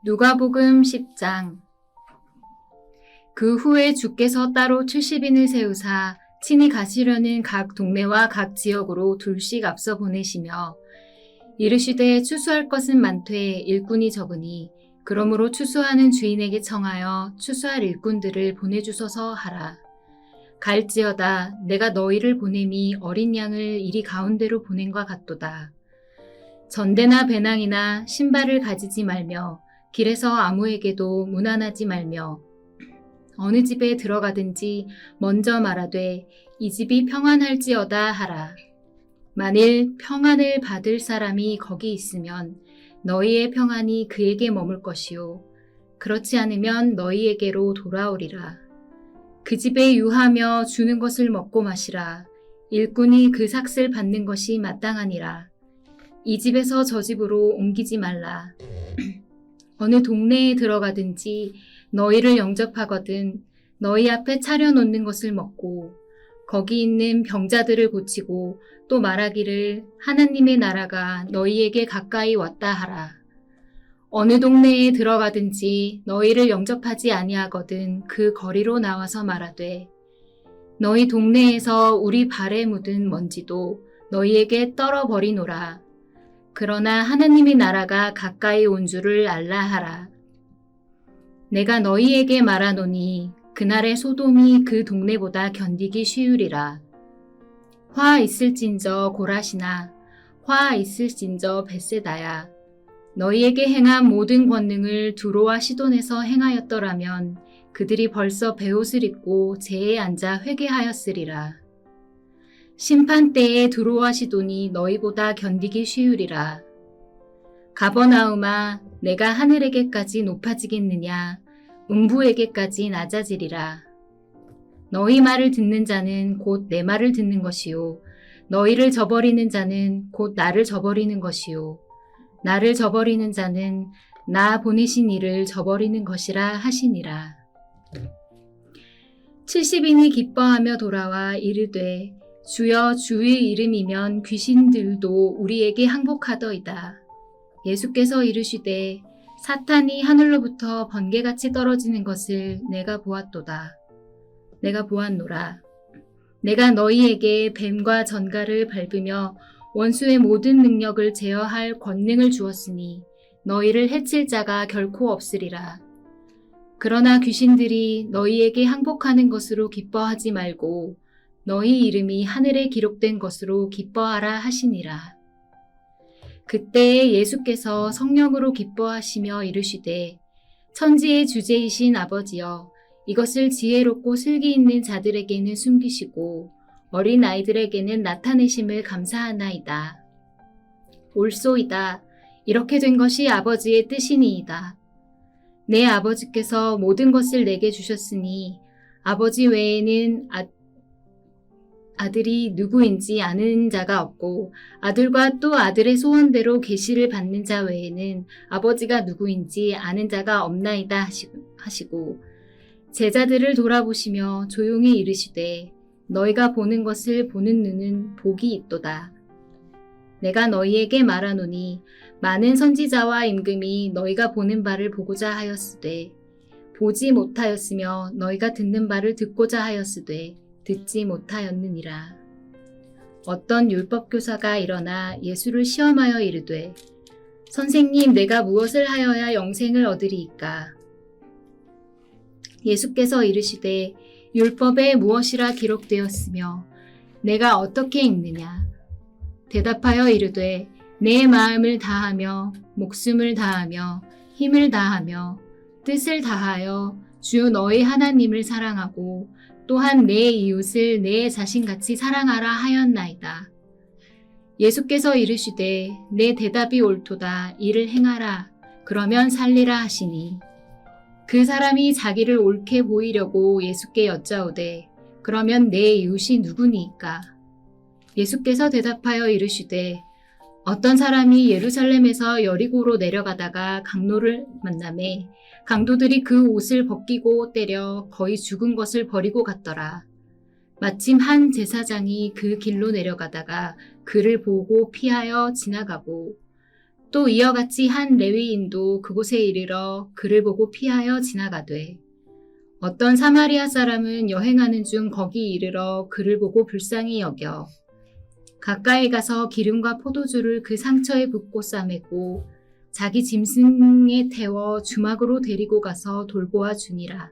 누가복음 10장. 그 후에 주께서 따로 70인을 세우사 친히 가시려는 각 동네와 각 지역으로 둘씩 앞서 보내시며 이르시되 추수할 것은 많되 일꾼이 적으니 그러므로 추수하는 주인에게 청하여 추수할 일꾼들을 보내주소서 하라. 갈지어다 내가 너희를 보냄이 어린 양을 이리 가운데로 보낸과 같도다. 전대나 배낭이나 신발을 가지지 말며 길에서 아무에게도 문안하지 말며 어느 집에 들어가든지 먼저 말하되 이 집이 평안할지어다 하라. 만일 평안을 받을 사람이 거기 있으면 너희의 평안이 그에게 머물 것이요 그렇지 않으면 너희에게로 돌아오리라. 그 집에 유하며 주는 것을 먹고 마시라. 일꾼이 그 삭슬 받는 것이 마땅하니라. 이 집에서 저 집으로 옮기지 말라. 어느 동네에 들어가든지 너희를 영접하거든 너희 앞에 차려놓는 것을 먹고 거기 있는 병자들을 고치고 또 말하기를 하나님의 나라가 너희에게 가까이 왔다 하라. 어느 동네에 들어가든지 너희를 영접하지 아니하거든 그 거리로 나와서 말하되 너희 동네에서 우리 발에 묻은 먼지도 너희에게 떨어버리노라. 그러나 하나님의 나라가 가까이 온 줄을 알라 하라. 내가 너희에게 말하노니 그날의 소돔이 그 동네보다 견디기 쉬우리라. 화 있을진저 고라시나 화 있을진저 벳세다야. 너희에게 행한 모든 권능을 두로와 시돈에서 행하였더라면 그들이 벌써 베옷을 입고 제에 앉아 회개하였으리라. 심판 때에 두로와 시돈이 너희보다 견디기 쉬우리라. 가버나움아 내가 하늘에게까지 높아지겠느냐 음부에게까지 낮아지리라. 너희 말을 듣는 자는 곧 내 말을 듣는 것이요 너희를 저버리는 자는 곧 나를 저버리는 것이요 나를 저버리는 자는 나 보내신 이를 저버리는 것이라 하시니라. 70인이 기뻐하며 돌아와 이르되 주여 주의 이름이면 귀신들도 우리에게 항복하더이다. 예수께서 이르시되 사탄이 하늘로부터 번개같이 떨어지는 것을 내가 보았도다. 내가 보았노라. 내가 너희에게 뱀과 전갈을 밟으며 원수의 모든 능력을 제어할 권능을 주었으니 너희를 해칠 자가 결코 없으리라. 그러나 귀신들이 너희에게 항복하는 것으로 기뻐하지 말고 너희 이름이 하늘에 기록된 것으로 기뻐하라 하시니라. 그때에 예수께서 성령으로 기뻐하시며 이르시되 천지의 주제이신 아버지여 이것을 지혜롭고 슬기 있는 자들에게는 숨기시고 어린 아이들에게는 나타내심을 감사하나이다. 옳소이다. 이렇게 된 것이 아버지의 뜻이니이다. 내 아버지께서 모든 것을 내게 주셨으니 아버지 외에는 아들이 누구인지 아는 자가 없고 아들과 또 아들의 소원대로 계시를 받는 자 외에는 아버지가 누구인지 아는 자가 없나이다 하시고 제자들을 돌아보시며 조용히 이르시되 너희가 보는 것을 보는 눈은 복이 있도다. 내가 너희에게 말하노니 많은 선지자와 임금이 너희가 보는 바를 보고자 하였으되 보지 못하였으며 너희가 듣는 바를 듣고자 하였으되 듣지 못하였느니라. 어떤 율법교사가 일어나 예수를 시험하여 이르되 선생님 내가 무엇을 하여야 영생을 얻으리이까? 예수께서 이르시되 율법에 무엇이라 기록되었으며 내가 어떻게 읽느냐? 대답하여 이르되 내 마음을 다하며 목숨을 다하며 힘을 다하며 뜻을 다하여 주 너희 하나님을 사랑하고 또한 내 이웃을 내 자신같이 사랑하라 하였나이다. 예수께서 이르시되 내 대답이 옳도다. 이를 행하라. 그러면 살리라 하시니 그 사람이 자기를 옳게 보이려고 예수께 여짜오되 그러면 내 이웃이 누구니이까? 예수께서 대답하여 이르시되 어떤 사람이 예루살렘에서 여리고로 내려가다가 강로를 만나매 강도들이 그 옷을 벗기고 때려 거의 죽은 것을 버리고 갔더라. 마침 한 제사장이 그 길로 내려가다가 그를 보고 피하여 지나가고 또 이와 같이 한 레위인도 그곳에 이르러 그를 보고 피하여 지나가되 어떤 사마리아 사람은 여행하는 중 거기 이르러 그를 보고 불쌍히 여겨 가까이 가서 기름과 포도주를 그 상처에 붓고 싸매고 자기 짐승에 태워 주막으로 데리고 가서 돌보아 주니라.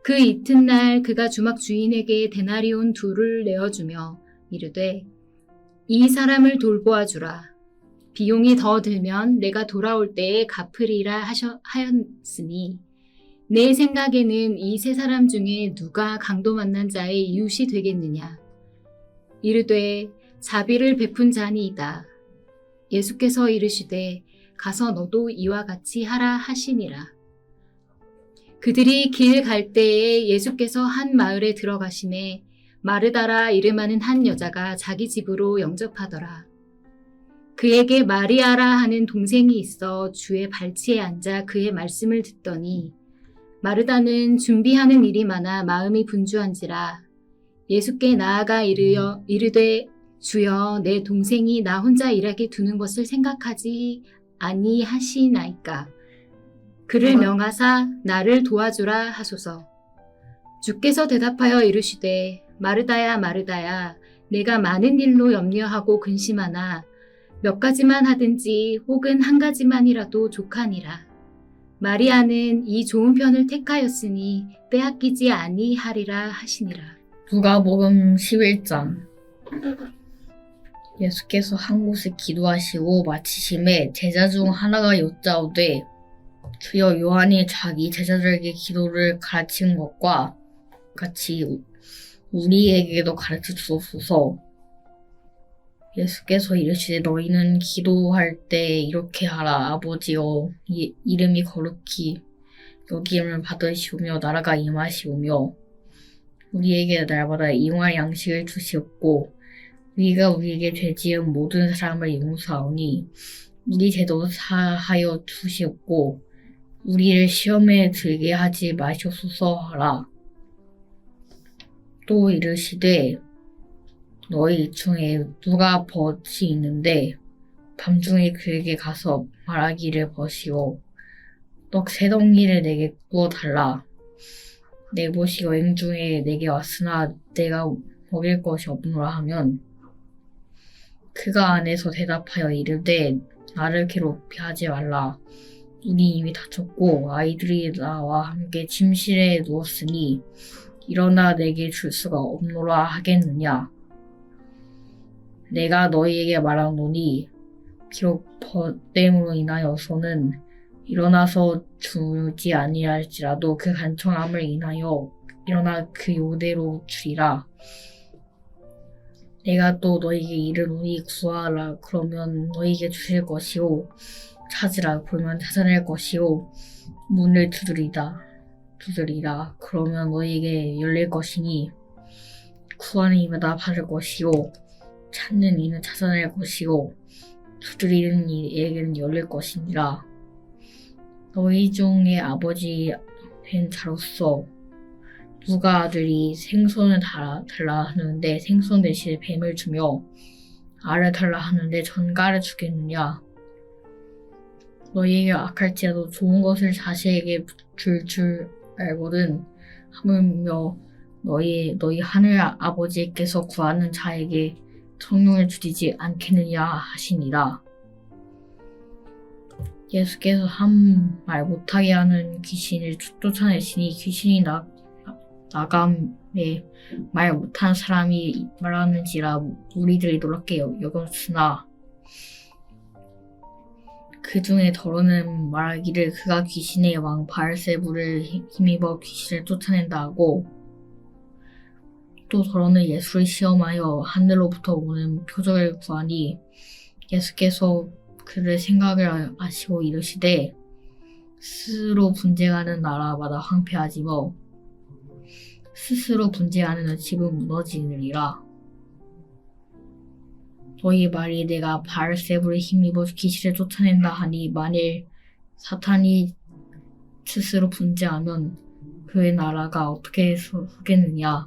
그 이튿날 그가 주막 주인에게 데나리온 2를 내어주며 이르되 이 사람을 돌보아 주라. 비용이 더 들면 내가 돌아올 때에 갚으리라 하였으니 내 생각에는 이 세 사람 중에 누가 강도 만난 자의 이웃이 되겠느냐. 이르되 자비를 베푼 자니이다. 예수께서 이르시되 가서 너도 이와 같이 하라 하시니라. 그들이 길 갈 때에 예수께서 한 마을에 들어가심에 마르다라 이름하는 한 여자가 자기 집으로 영접하더라. 그에게 마리아라 하는 동생이 있어 주의 발치에 앉아 그의 말씀을 듣더니 마르다는 준비하는 일이 많아 마음이 분주한지라 예수께 나아가 이르되 주여 내 동생이 나 혼자 일하게 두는 것을 생각하지 아니하시나이까. 그를 명하사 나를 도와주라 하소서. 주께서 대답하여 이르시되 마르다야 마르다야 내가 많은 일로 염려하고 근심하나 몇 가지만 하든지 혹은 한 가지만이라도 족하니라. 마리아는 이 좋은 편을 택하였으니 빼앗기지 아니하리라 하시니라. 누가복음 11장. 예수께서 한 곳에 기도하시고 마치심에 제자 중 하나가 여짜오되 주여 요한이 자기 제자들에게 기도를 가르친 것과 같이 우리에게도 가르쳐 주옵소서. 예수께서 이르시되 너희는 기도할 때 이렇게 하라. 아버지여 이름이 거룩히 여김을 받으시오며 나라가 임하시오며 우리에게 날마다 일용할 양식을 주시옵고 우리가 우리에게 죄 지은 모든 사람을 용서하오니 우리 죄도 사하여 주시옵고 우리를 시험에 들게 하지 마시옵소서 하라. 또 이르시되 너희 중에 누가 벗이 있는데 밤중에 그에게 가서 말하기를 벗이오 떡 3덩이를 내게 구워 달라. 내 벗이 여행 중에 내게 왔으나 내가 먹일 것이 없노라 하면 그가 안에서 대답하여 이르되 나를 괴롭게 하지 말라. 우리 이미 다쳤고 아이들이 나와 함께 침실에 누웠으니 일어나 내게 줄 수가 없노라 하겠느냐. 내가 너희에게 말하노니 비록 벗됨으로 인하여서는 일어나서 주지 아니할지라도 그 간청함을 인하여 일어나 그 요대로 주리라. 내가 또 너희에게 이르노니 구하라 그러면 너희에게 주실 것이요 찾으라 그러면 찾아낼 것이요 문을 두드리라 그러면 너희에게 열릴 것이니 구하는 이마다 받을 것이요 찾는 이는 찾아낼 것이요 두드리는 이에게는 열릴 것이니라. 너희 중에 아버지 된 자로서 누가 아들이 생선을 달라 하는데 생선 대신에 뱀을 주며 알을 달라 하는데 전갈을 주겠느냐. 너희에게 악할지라도 좋은 것을 자식에게 줄 알거든. 하물며 너희 하늘 아버지께서 구하는 자에게 성령을 주리지 않겠느냐 하시니라. 예수께서 한 말 못하게 하는 귀신을 쫓아내시니 귀신이 나감에 말 못한 사람이 말하는지라 무리들이 놀랍게 여겼으나 그 중에 더러는 말하기를 그가 귀신의 왕 바알세불을 힘입어 귀신을 쫓아낸다 하고 또 더러는 예수를 시험하여 하늘로부터 오는 표적을 구하니 예수께서 그를 생각을 아시고 이르시되 스스로 분쟁하는 나라마다 황폐하지며 스스로 분쟁하는 집은 무너지느니라. 너희 말이 내가 바알세불에 힘입어 귀신을 쫓아낸다 하니 만일 사탄이 스스로 분쟁하면 그의 나라가 어떻게 서겠느냐.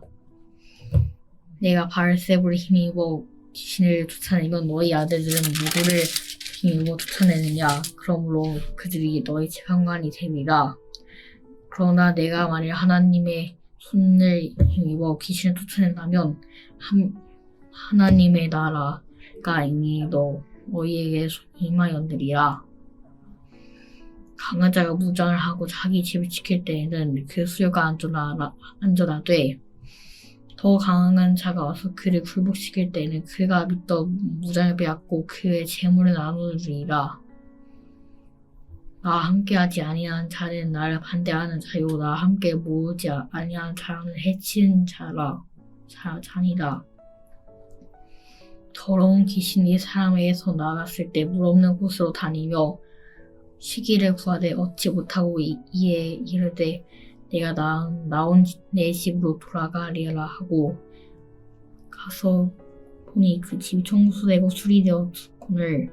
내가 바알세불에 힘입어 귀신을 쫓아내면 너희 아들들은 누구를 힘입어 쫓아내느냐. 그러므로 그들이 너희 재판관이 되리라. 그러나 내가 만일 하나님의 손을 힘입어 귀신을 쫓아낸다면 하나님의 나라가 이미 너희에게 임하였느니라. 강한 자가 무장을 하고 자기 집을 지킬 때에는 그 수요가 안전하되 더 강한 자가 와서 그를 굴복시킬 때에는 그가 믿어 무장을 빼앗고 그의 재물을 나누리라. 나와 함께하지 아니하는 자는 나를 반대하는 자요 나와 함께 모으지 아니하는 자는 해치는 자니라. 더러운 귀신이 사람에게서 나갔을 때 물 없는 곳으로 다니며 쉬기를 구하되 얻지 못하고 이에 이르되 내가 나온 내 집으로 돌아가리라 하고 가서 보니 그 집이 청소되고 수리되었거늘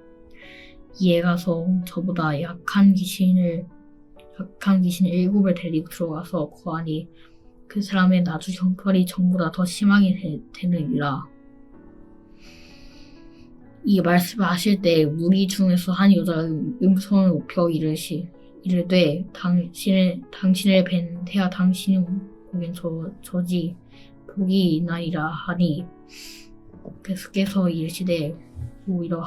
이에 가서 저보다 약한 귀신 7을 데리고 들어가서 거하니 그 사람의 나주 형벌이 전보다 더 심하게 되느니라. 이 말씀을 하실 때 무리 중에서 한 여자가 음성을 높여 이르되 당신을 뵌 태야 당신이 보긴 저지 복이 있나이라 하니 계속해서 이르시되 오히려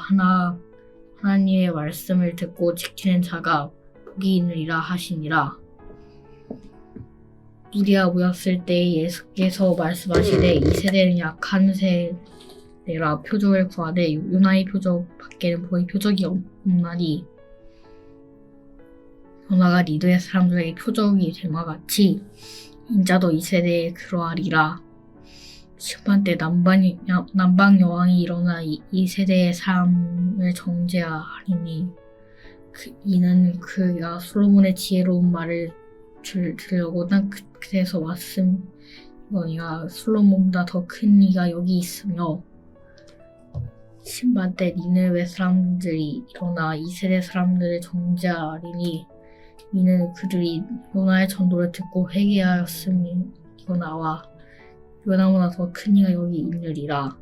하나님의 말씀을 듣고 지키는 자가 복이 있느니라 하시니라. 무리가 모였을 때 예수께서 말씀하시되 이 세대는 약한 세대라 표적을 구하되 요나의 표적 밖에는 거의 표적이 없나니 요나가 니느웨 사람들에게 표적이 됨과 같이 인자도 이 세대에 그러하리라. 심판 때 남방 여왕이 일어나 이 세대의 사람을 정죄하리니 이는 그가 솔로몬의 지혜로운 말을 들으려고 난 그때서 왔음이거니와 솔로몬보다 더 큰 이가 여기 있으며 심판 때 니느웨 사람들이 일어나 이 세대 사람들을 정죄하리니 이는 그들이 요나의 전도를 듣고 회개하였음이거나와 요나보다 더 큰 이가 여기 있느리라.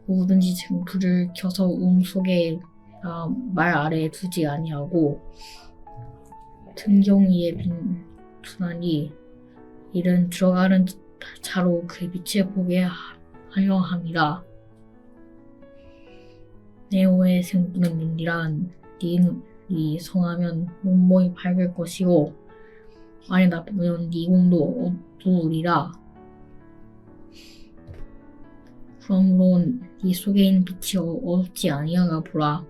누구든지 불을 켜서 속에 말 아래에 두지 아니하고 등경 위에 두나니 이는 들어가는 자로 그 빛을 보게 하려 함이라. 네오의 생부는 문이란 네 성하면 온몸이 밝을 것이요 만일 나쁘면 네 공도 어두우리라. 그러므로 네 속에 있는 빛이 어둡지 아니하가 보라.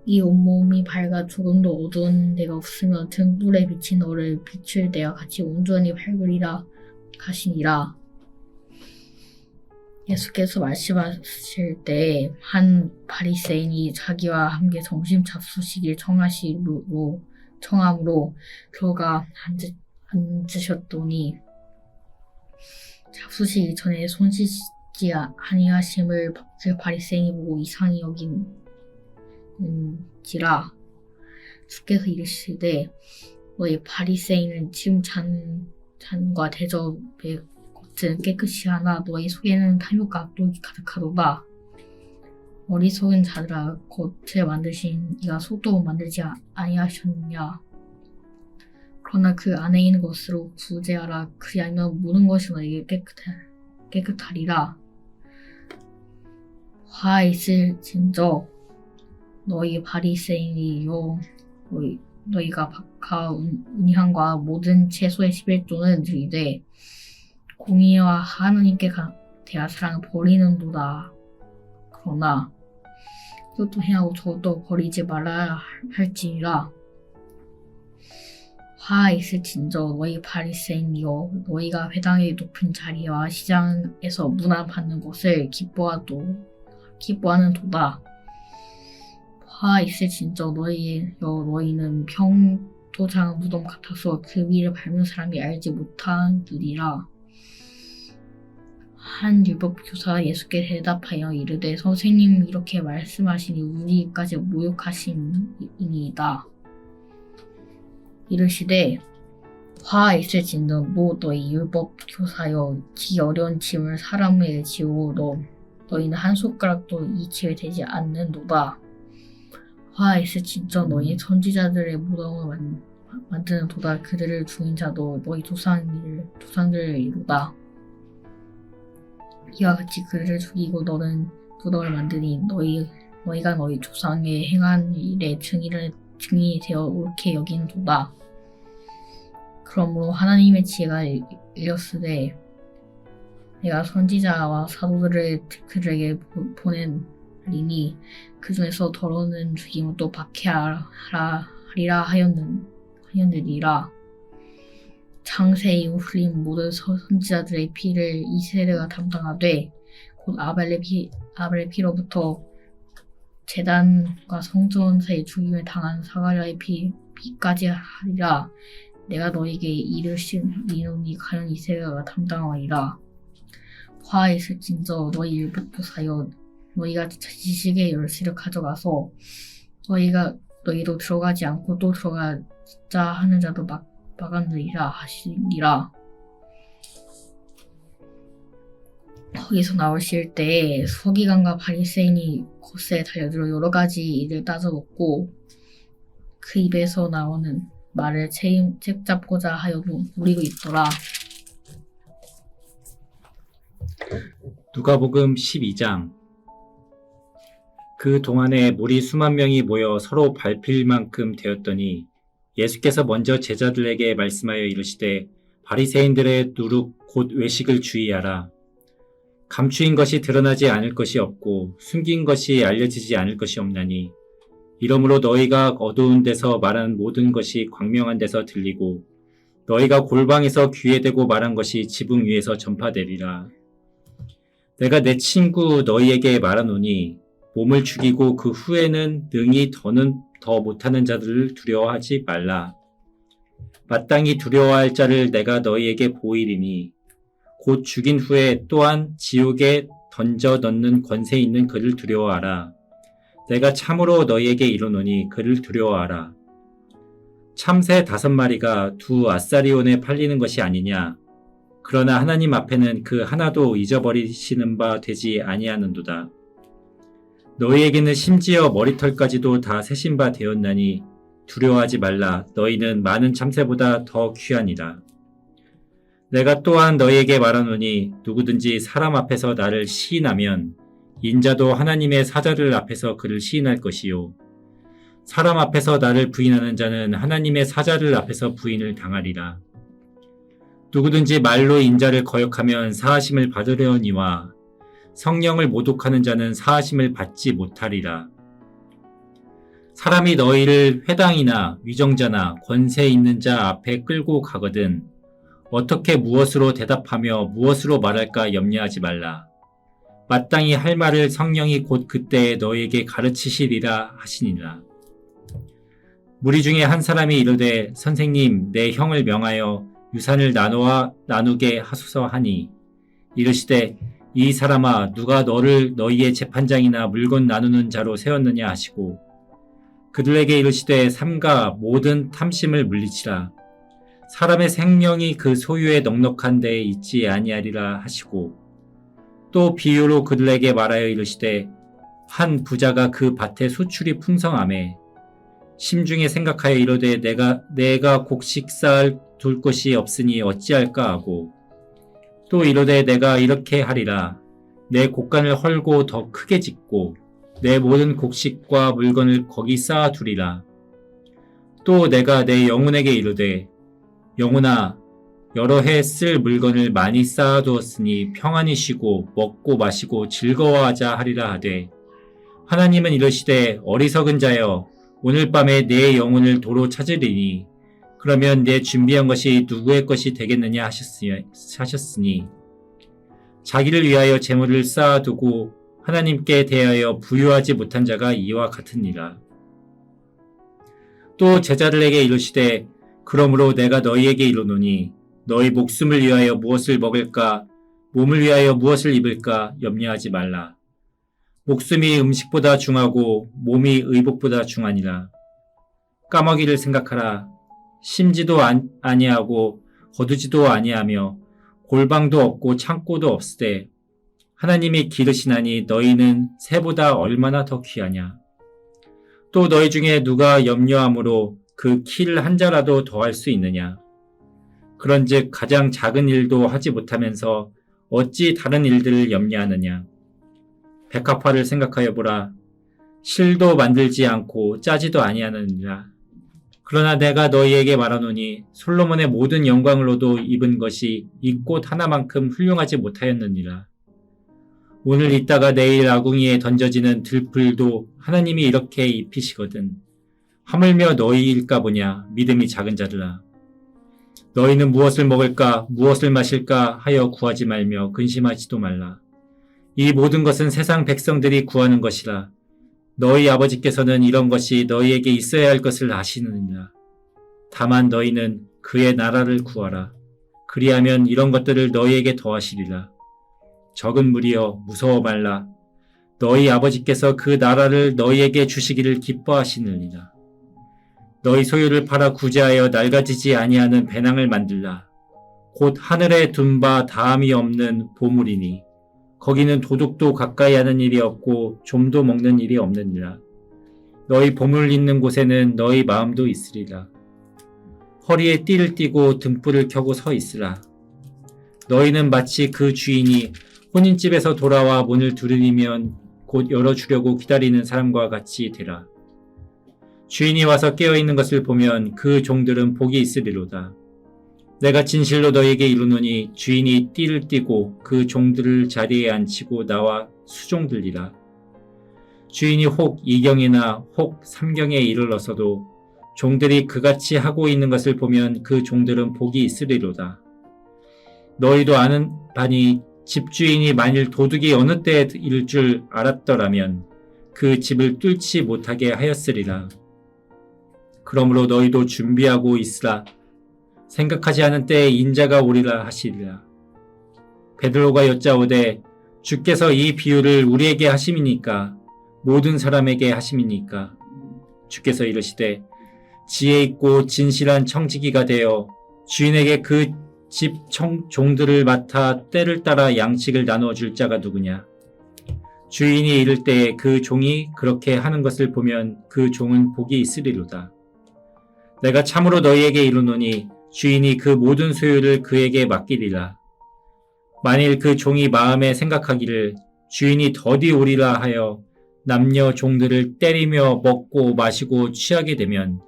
네 온몸이 밝아 조금도 어두운 데가 없으면 등불의 빛이 너를 비출 때와 같이 온전히 밝으리라 하시니라. 예수께서 말씀하실 때 한 바리새인이 자기와 함께 점심 잡수시길 청함으로 그가 앉으셨더니 잡수시기 전에 손 씻지 아니하심을 그 바리새인이 보고 이상히 여긴지라. 주께서 이르시되 너희 바리새인은 지금 잔과 대접의 겉은 깨끗이 하나 너희 속에는 탐욕과 악독이 가득하도다. 어리석은 자들아 겉을 만드신 이가 속도 만들지 아니하셨느냐. 그러나 그 안에 있는 것으로 구제하라. 그리하면 모든 것이 너희에게 깨끗하리라. 화 있을진저 너희 바리새인이요 너희가 박하 음향과 모든 채소의 11조는 드리되 공의와 하나님께 대한 사랑을 버리는도다. 그러나 이것도 행하고 저것도 버리지 말아야 할지니라. 화 있을진저 너희 바리새인이여 너희가 회당의 높은 자리와 시장에서 문안받는 것을 기뻐하는 도다. 화 있을진저 너희는 평토장 무덤 같아서 그 위를 밟는 사람이 알지 못하느니라. 한 율법교사가 예수께 대답하여 이르되 선생님 이렇게 말씀하시니 우리까지 모욕하심이니이다. 이르시되 화 있을진저 너희 율법교사여 지 어려운 짐을 사람에게 지우고 너희는 한 손가락도 이 집에 대지 않는도다. 화에서 진짜 너희 선지자들의 무덤을 만드는 도다. 그들을 죽인 자도 너희 조상들을 이루다. 이와 같이 그들을 죽이고 너는 무덤을 만드니 너희가 너희 조상의 행한 일의 증인이 되어 옳게 여기는도다. 그러므로 하나님의 지혜가 이르렀으되 내가 선지자와 사도들을 그들에게 보내리니 그 중에서 더러는 죽임을 또 박해하리라 하였느니라. 창세 이후 흘린 모든 선지자들의 피를 이 세대가 담당하되 곧 아벨의 피로부터 제단과 성전 사이 죽임을 당한 사가랴의 피까지 하리라. 내가 너에게 이를 시노니 가연 이 세대가 담당하리라. 화에 있을진저 너희를 복도사여 너희가 지식의 열쇠를 가져가서 너희도 들어가지 않고 또 들어가자 하는 자도 막았느니라 하시니라. 거기서 나오실 때 서기관과 바리새인이 겉에 달려들어 여러 가지 일을 따져놓고 그 입에서 나오는 말을 책잡고자 하여 노리고 있더라. 누가복음 12장. 그 동안에 무리 수만 명이 모여 서로 밟힐 만큼 되었더니 예수께서 먼저 제자들에게 말씀하여 이르시되 바리새인들의 누룩 곧 외식을 주의하라. 감추인 것이 드러나지 않을 것이 없고 숨긴 것이 알려지지 않을 것이 없나니 이러므로 너희가 어두운 데서 말한 모든 것이 광명한 데서 들리고 너희가 골방에서 귀에 대고 말한 것이 지붕 위에서 전파되리라. 내가 내 친구 너희에게 말하노니 몸을 죽이고 그 후에는 능히 더 못하는 자들을 두려워하지 말라. 마땅히 두려워할 자를 내가 너희에게 보이리니 곧 죽인 후에 또한 지옥에 던져 넣는 권세 있는 그를 두려워하라. 내가 참으로 너희에게 이르노니 그를 두려워하라. 참새 5마리가 2 아사리온에 팔리는 것이 아니냐. 그러나 하나님 앞에는 그 하나도 잊어버리시는 바 되지 아니하는도다. 너희에게는 심지어 머리털까지도 다 세신 바 되었나니 두려워하지 말라. 너희는 많은 참새보다 더 귀하니라. 내가 또한 너희에게 말하노니 누구든지 사람 앞에서 나를 시인하면 인자도 하나님의 사자들 앞에서 그를 시인할 것이요. 사람 앞에서 나를 부인하는 자는 하나님의 사자들 앞에서 부인을 당하리라. 누구든지 말로 인자를 거역하면 사하심을 받으려니와 성령을 모독하는 자는 사하심을 받지 못하리라. 사람이 너희를 회당이나 위정자나 권세 있는 자 앞에 끌고 가거든 어떻게 무엇으로 대답하며 무엇으로 말할까 염려하지 말라. 마땅히 할 말을 성령이 곧 그때에 너희에게 가르치시리라 하시니라. 무리 중에 한 사람이 이르되 선생님 내 형을 명하여 유산을 나누게 하소서 하니 이르시되 이 사람아 누가 너를 너희의 재판장이나 물건 나누는 자로 세웠느냐 하시고 그들에게 이르시되 삼가 모든 탐심을 물리치라. 사람의 생명이 그 소유의 넉넉한 데에 있지 아니하리라 하시고 또 비유로 그들에게 말하여 이르시되 한 부자가 그 밭에 수출이 풍성하매 심중에 생각하여 이르되 내가 곡식 쌓을 둘 곳이 없으니 어찌할까 하고 또 이르되 내가 이렇게 하리라. 내 곡간을 헐고 더 크게 짓고 내 모든 곡식과 물건을 거기 쌓아 두리라. 또 내가 내 영혼에게 이르되 영혼아 여러 해 쓸 물건을 많이 쌓아 두었으니 평안히 쉬고 먹고 마시고 즐거워하자 하리라 하되 하나님은 이르시되 어리석은 자여 오늘 밤에 내 영혼을 도로 찾으리니 그러면 내 준비한 것이 누구의 것이 되겠느냐 하셨으니 자기를 위하여 재물을 쌓아두고 하나님께 대하여 부유하지 못한 자가 이와 같으니라. 또 제자들에게 이르시되 그러므로 내가 너희에게 이르노니 너희 목숨을 위하여 무엇을 먹을까 몸을 위하여 무엇을 입을까 염려하지 말라. 목숨이 음식보다 중하고 몸이 의복보다 중하니라. 까마귀를 생각하라. 심지도 아니하고 거두지도 아니하며 골방도 없고 창고도 없으되 하나님이 기르시나니 너희는 새보다 얼마나 더 귀하냐. 또 너희 중에 누가 염려함으로 그 키를 한 자라도 더할 수 있느냐? 그런즉 가장 작은 일도 하지 못하면서 어찌 다른 일들을 염려하느냐? 백합화를 생각하여 보라. 실도 만들지 않고 짜지도 아니하느니라. 그러나 내가 너희에게 말하노니 솔로몬의 모든 영광으로도 입은 것이 이 꽃 하나만큼 훌륭하지 못하였느니라. 오늘 있다가 내일 아궁이에 던져지는 들풀도 하나님이 이렇게 입히시거든. 하물며 너희일까 보냐, 믿음이 작은 자들아. 너희는 무엇을 먹을까, 무엇을 마실까 하여 구하지 말며 근심하지도 말라. 이 모든 것은 세상 백성들이 구하는 것이라. 너희 아버지께서는 이런 것이 너희에게 있어야 할 것을 아시느니라. 다만 너희는 그의 나라를 구하라. 그리하면 이런 것들을 너희에게 더하시리라. 적은 무리여 무서워 말라. 너희 아버지께서 그 나라를 너희에게 주시기를 기뻐하시느니라. 너희 소유를 팔아 구제하여 낡아지지 아니하는 배낭을 만들라. 곧 하늘에 둔 바 다함이 없는 보물이니 거기는 도둑도 가까이 하는 일이 없고 좀도 먹는 일이 없느니라. 너희 보물 있는 곳에는 너희 마음도 있으리라. 허리에 띠를 띠고 등불을 켜고 서 있으라. 너희는 마치 그 주인이 혼인집에서 돌아와 문을 두드리면 곧 열어주려고 기다리는 사람과 같이 되라. 주인이 와서 깨어있는 것을 보면 그 종들은 복이 있으리로다. 내가 진실로 너희에게 이르노니 주인이 띠를 띠고 그 종들을 자리에 앉히고 나와 수종들리라. 주인이 혹 2경이나 혹 3경에 이르러서도 종들이 그같이 하고 있는 것을 보면 그 종들은 복이 있으리로다. 너희도 아는 바니 집주인이 만일 도둑이 어느 때에 일 줄 알았더라면 그 집을 뚫지 못하게 하였으리라. 그러므로 너희도 준비하고 있으라. 생각하지 않은 때에 인자가 오리라 하시리라. 베드로가 여짜오되 주께서 이 비유를 우리에게 하심이니까 모든 사람에게 하심이니까 주께서 이르시되 지혜 있고 진실한 청지기가 되어 주인에게 그 집 종들을 맡아 때를 따라 양식을 나누어 줄 자가 누구냐? 주인이 이를 때에 그 종이 그렇게 하는 것을 보면 그 종은 복이 있으리로다. 내가 참으로 너희에게 이르노니 주인이 그 모든 소유를 그에게 맡기리라. 만일 그 종이 마음에 생각하기를 주인이 더디 오리라 하여 남녀 종들을 때리며 먹고 마시고 취하게 되면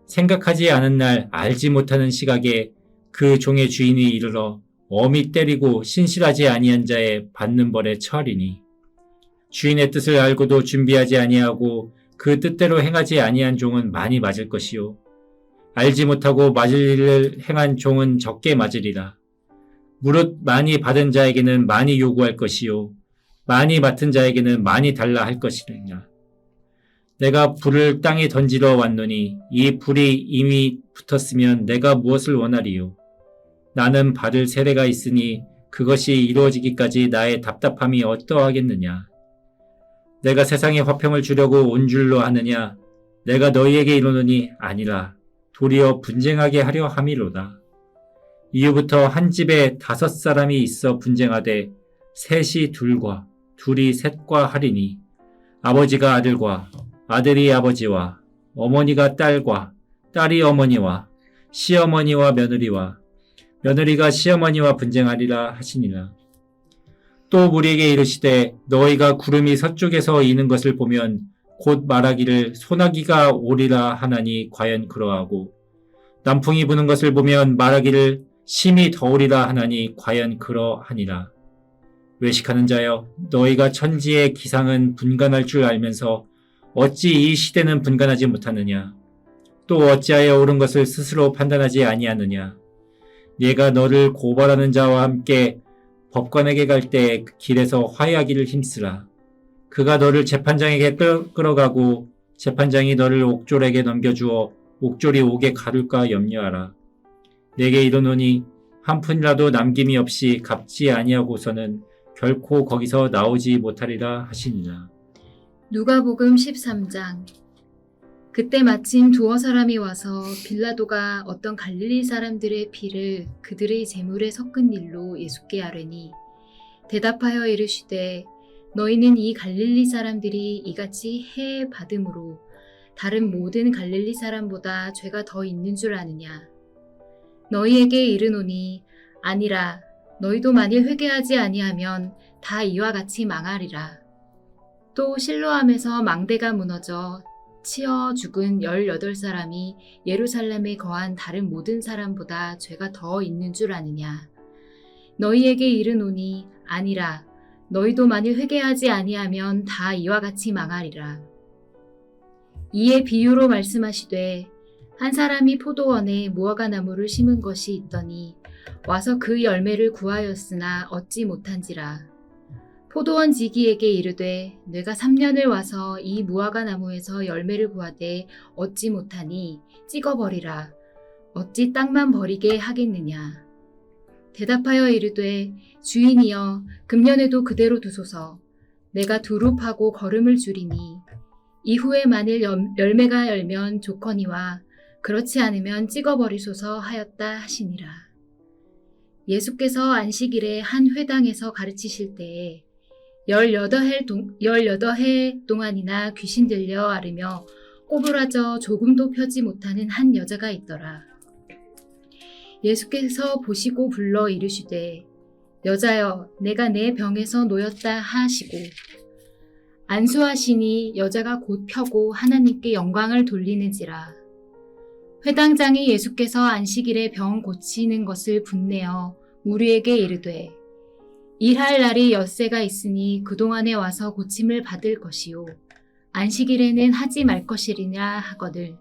생각하지 않은 날 알지 못하는 시각에 그 종의 주인이 이르러 엄히 때리고 신실하지 아니한 자의 받는 벌에 처하리니 주인의 뜻을 알고도 준비하지 아니하고 그 뜻대로 행하지 아니한 종은 많이 맞을 것이요 알지 못하고 맞을 일을 행한 종은 적게 맞으리라. 무릇 많이 받은 자에게는 많이 요구할 것이요 많이 맡은 자에게는 많이 달라 할 것이니라. 내가 불을 땅에 던지러 왔노니 이 불이 이미 붙었으면 내가 무엇을 원하리요? 나는 받을 세례가 있으니 그것이 이루어지기까지 나의 답답함이 어떠하겠느냐? 내가 세상에 화평을 주려고 온 줄로 하느냐? 내가 너희에게 이르노니 아니라 도리어 분쟁하게 하려 함이로다. 이후부터 한 집에 5사람이 있어 분쟁하되 셋이 둘과 둘이 셋과 하리니 아버지가 아들과 아들이 아버지와 어머니가 딸과 딸이 어머니와 시어머니와 며느리와 며느리가 시어머니와 분쟁하리라 하시니라. 또 무리에게 이르시되 너희가 구름이 서쪽에서 이는 것을 보면 곧 말하기를 소나기가 오리라 하나니 과연 그러하고 남풍이 부는 것을 보면 말하기를 심히 더우리라 하나니 과연 그러하니라. 외식하는 자여 너희가 천지의 기상은 분간할 줄 알면서 어찌 이 시대는 분간하지 못하느냐? 또 어찌하여 옳은 것을 스스로 판단하지 아니하느냐? 네가 너를 고발하는 자와 함께 법관에게 갈 때 길에서 화해하기를 힘쓰라. 그가 너를 재판장에게 끌어가고 재판장이 너를 옥졸에게 넘겨주어 옥졸이 옥에 가둘까 염려하라. 내게 이르노니 한 푼이라도 남김이 없이 갚지 아니하고서는 결코 거기서 나오지 못하리라 하시니라. 누가복음 13장. 그때 마침 두어 사람이 와서 빌라도가 어떤 갈릴리 사람들의 피를 그들의 제물에 섞은 일로 예수께 아뢰니 대답하여 이르시되 너희는 이 갈릴리 사람들이 이같이 해 받음으로 다른 모든 갈릴리 사람보다 죄가 더 있는 줄 아느냐? 너희에게 이르노니 아니라 너희도 만일 회개하지 아니하면 다 이와 같이 망하리라. 또 실로암에서 망대가 무너져 치어 죽은 18사람이 예루살렘에 거한 다른 모든 사람보다 죄가 더 있는 줄 아느냐? 너희에게 이르노니 아니라 너희도 만일 회개하지 아니하면 다 이와 같이 망하리라. 이에 비유로 말씀하시되 한 사람이 포도원에 무화과 나무를 심은 것이 있더니 와서 그 열매를 구하였으나 얻지 못한지라. 포도원 지기에게 이르되 내가 3년을 와서 이 무화과 나무에서 열매를 구하되 얻지 못하니 찍어버리라. 어찌 땅만 버리게 하겠느냐. 대답하여 이르되 주인이여 금년에도 그대로 두소서. 내가 두릅하고 거름을 줄이니 이후에 만일 열매가 열면 좋거니와 그렇지 않으면 찍어버리소서 하였다 하시니라. 예수께서 안식일에 한 회당에서 가르치실 때에 18해 동안이나 귀신 들려 앓으며 꼬부라져 조금도 펴지 못하는 한 여자가 있더라. 예수께서 보시고 불러 이르시되 여자여 내가 내 병에서 놓였다 하시고 안수하시니 여자가 곧 펴고 하나님께 영광을 돌리는지라. 회당장이 예수께서 안식일에 병 고치는 것을 분내어 무리에게 이르되 일할 날이 엿새가 있으니 그동안에 와서 고침을 받을 것이요 안식일에는 하지 말 것이리냐 하거늘.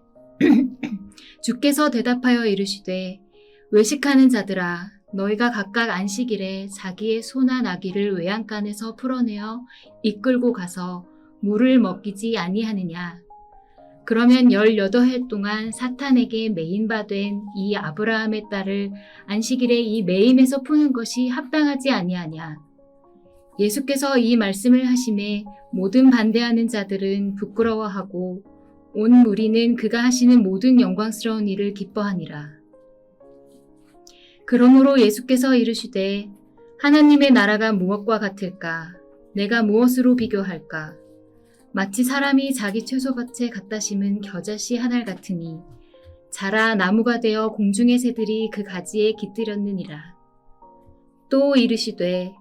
주께서 대답하여 이르시되 외식하는 자들아 너희가 각각 안식일에 자기의 소나 나귀를 외양간에서 풀어내어 이끌고 가서 물을 먹이지 아니하느냐. 그러면 18해 동안 사탄에게 매인바 된 이 아브라함의 딸을 안식일에 이 매임에서 푸는 것이 합당하지 아니하냐. 예수께서 이 말씀을 하심에 모든 반대하는 자들은 부끄러워하고 온 무리는 그가 하시는 모든 영광스러운 일을 기뻐하니라. 그러므로 예수께서 이르시되 하나님의 나라가 무엇과 같을까? 내가 무엇으로 비교할까? 마치 사람이 자기 채소밭에 갖다 심은 겨자씨 한 알 같으니 자라 나무가 되어 공중의 새들이 그 가지에 깃들였느니라. 또 이르시되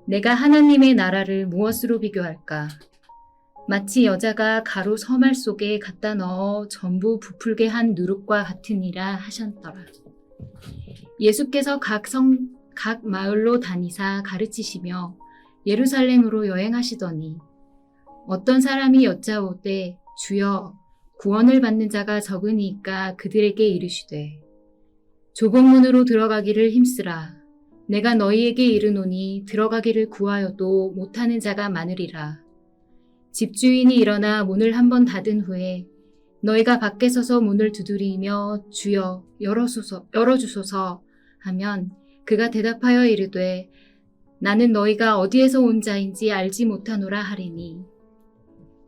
내가 하나님의 나라를 무엇으로 비교할까? 마치 여자가 가루 서말 속에 갖다 넣어 전부 부풀게 한 누룩과 같으니라 하셨더라. 예수께서 각 마을로 다니사 가르치시며 예루살렘으로 여행하시더니 어떤 사람이 여짜오되 주여 구원을 받는 자가 적으니까 그들에게 이르시되 좁은 문으로 들어가기를 힘쓰라. 내가 너희에게 이르노니 들어가기를 구하여도 못하는 자가 많으리라. 집주인이 일어나 문을 한번 닫은 후에 너희가 밖에 서서 문을 두드리며 주여 열어주소서 하면 그가 대답하여 이르되 나는 너희가 어디에서 온 자인지 알지 못하노라 하리니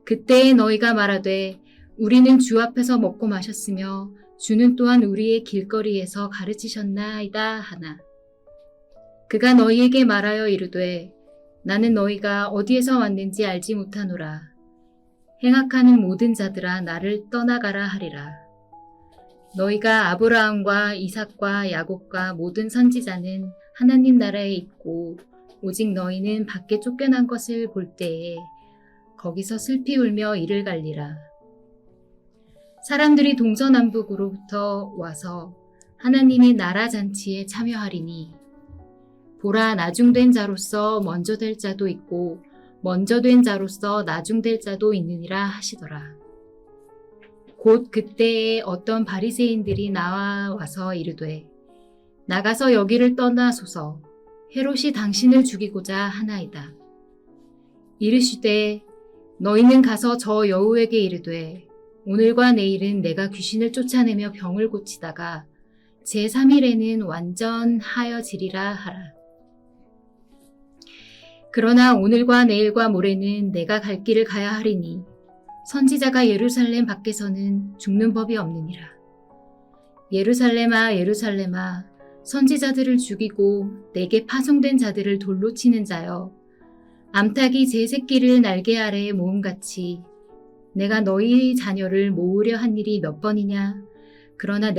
그때에 너희가 말하되 우리는 주 앞에서 먹고 마셨으며 주는 또한 우리의 길거리에서 가르치셨나이다 하나. 그가 너희에게 말하여 이르되 나는 너희가 어디에서 왔는지 알지 못하노라. 행악하는 모든 자들아 나를 떠나가라 하리라. 너희가 아브라함과 이삭과 야곱과 모든 선지자는 하나님 나라에 있고 오직 너희는 밖에 쫓겨난 것을 볼 때에 거기서 슬피 울며 이를 갈리라. 사람들이 동서남북으로부터 와서 하나님의 나라 잔치에 참여하리니 보라 나중된 자로서 먼저 될 자도 있고 먼저 된 자로서 나중될 자도 있느니라 하시더라. 곧 그때에 어떤 바리새인들이 나와서 이르되 나가서 여기를 떠나소서. 헤롯이 당신을 죽이고자 하나이다. 이르시되 너희는 가서 저 여우에게 이르되 오늘과 내일은 내가 귀신을 쫓아내며 병을 고치다가 제3일에는 완전하여지리라 하라. 그러나 오늘과 내일과 모레는 내가 갈 길을 가야 하리니 선지자가 예루살렘 밖에서는 죽는 법이 없느니라. 예루살렘아 예루살렘아 선지자들을 죽이고 내게 파송된 자들을 돌로 치는 자여 암탉이 제 새끼를 날개 아래에 모음같이 내가 너희 자녀를 모으려 한 일이 몇 번이냐? 그러나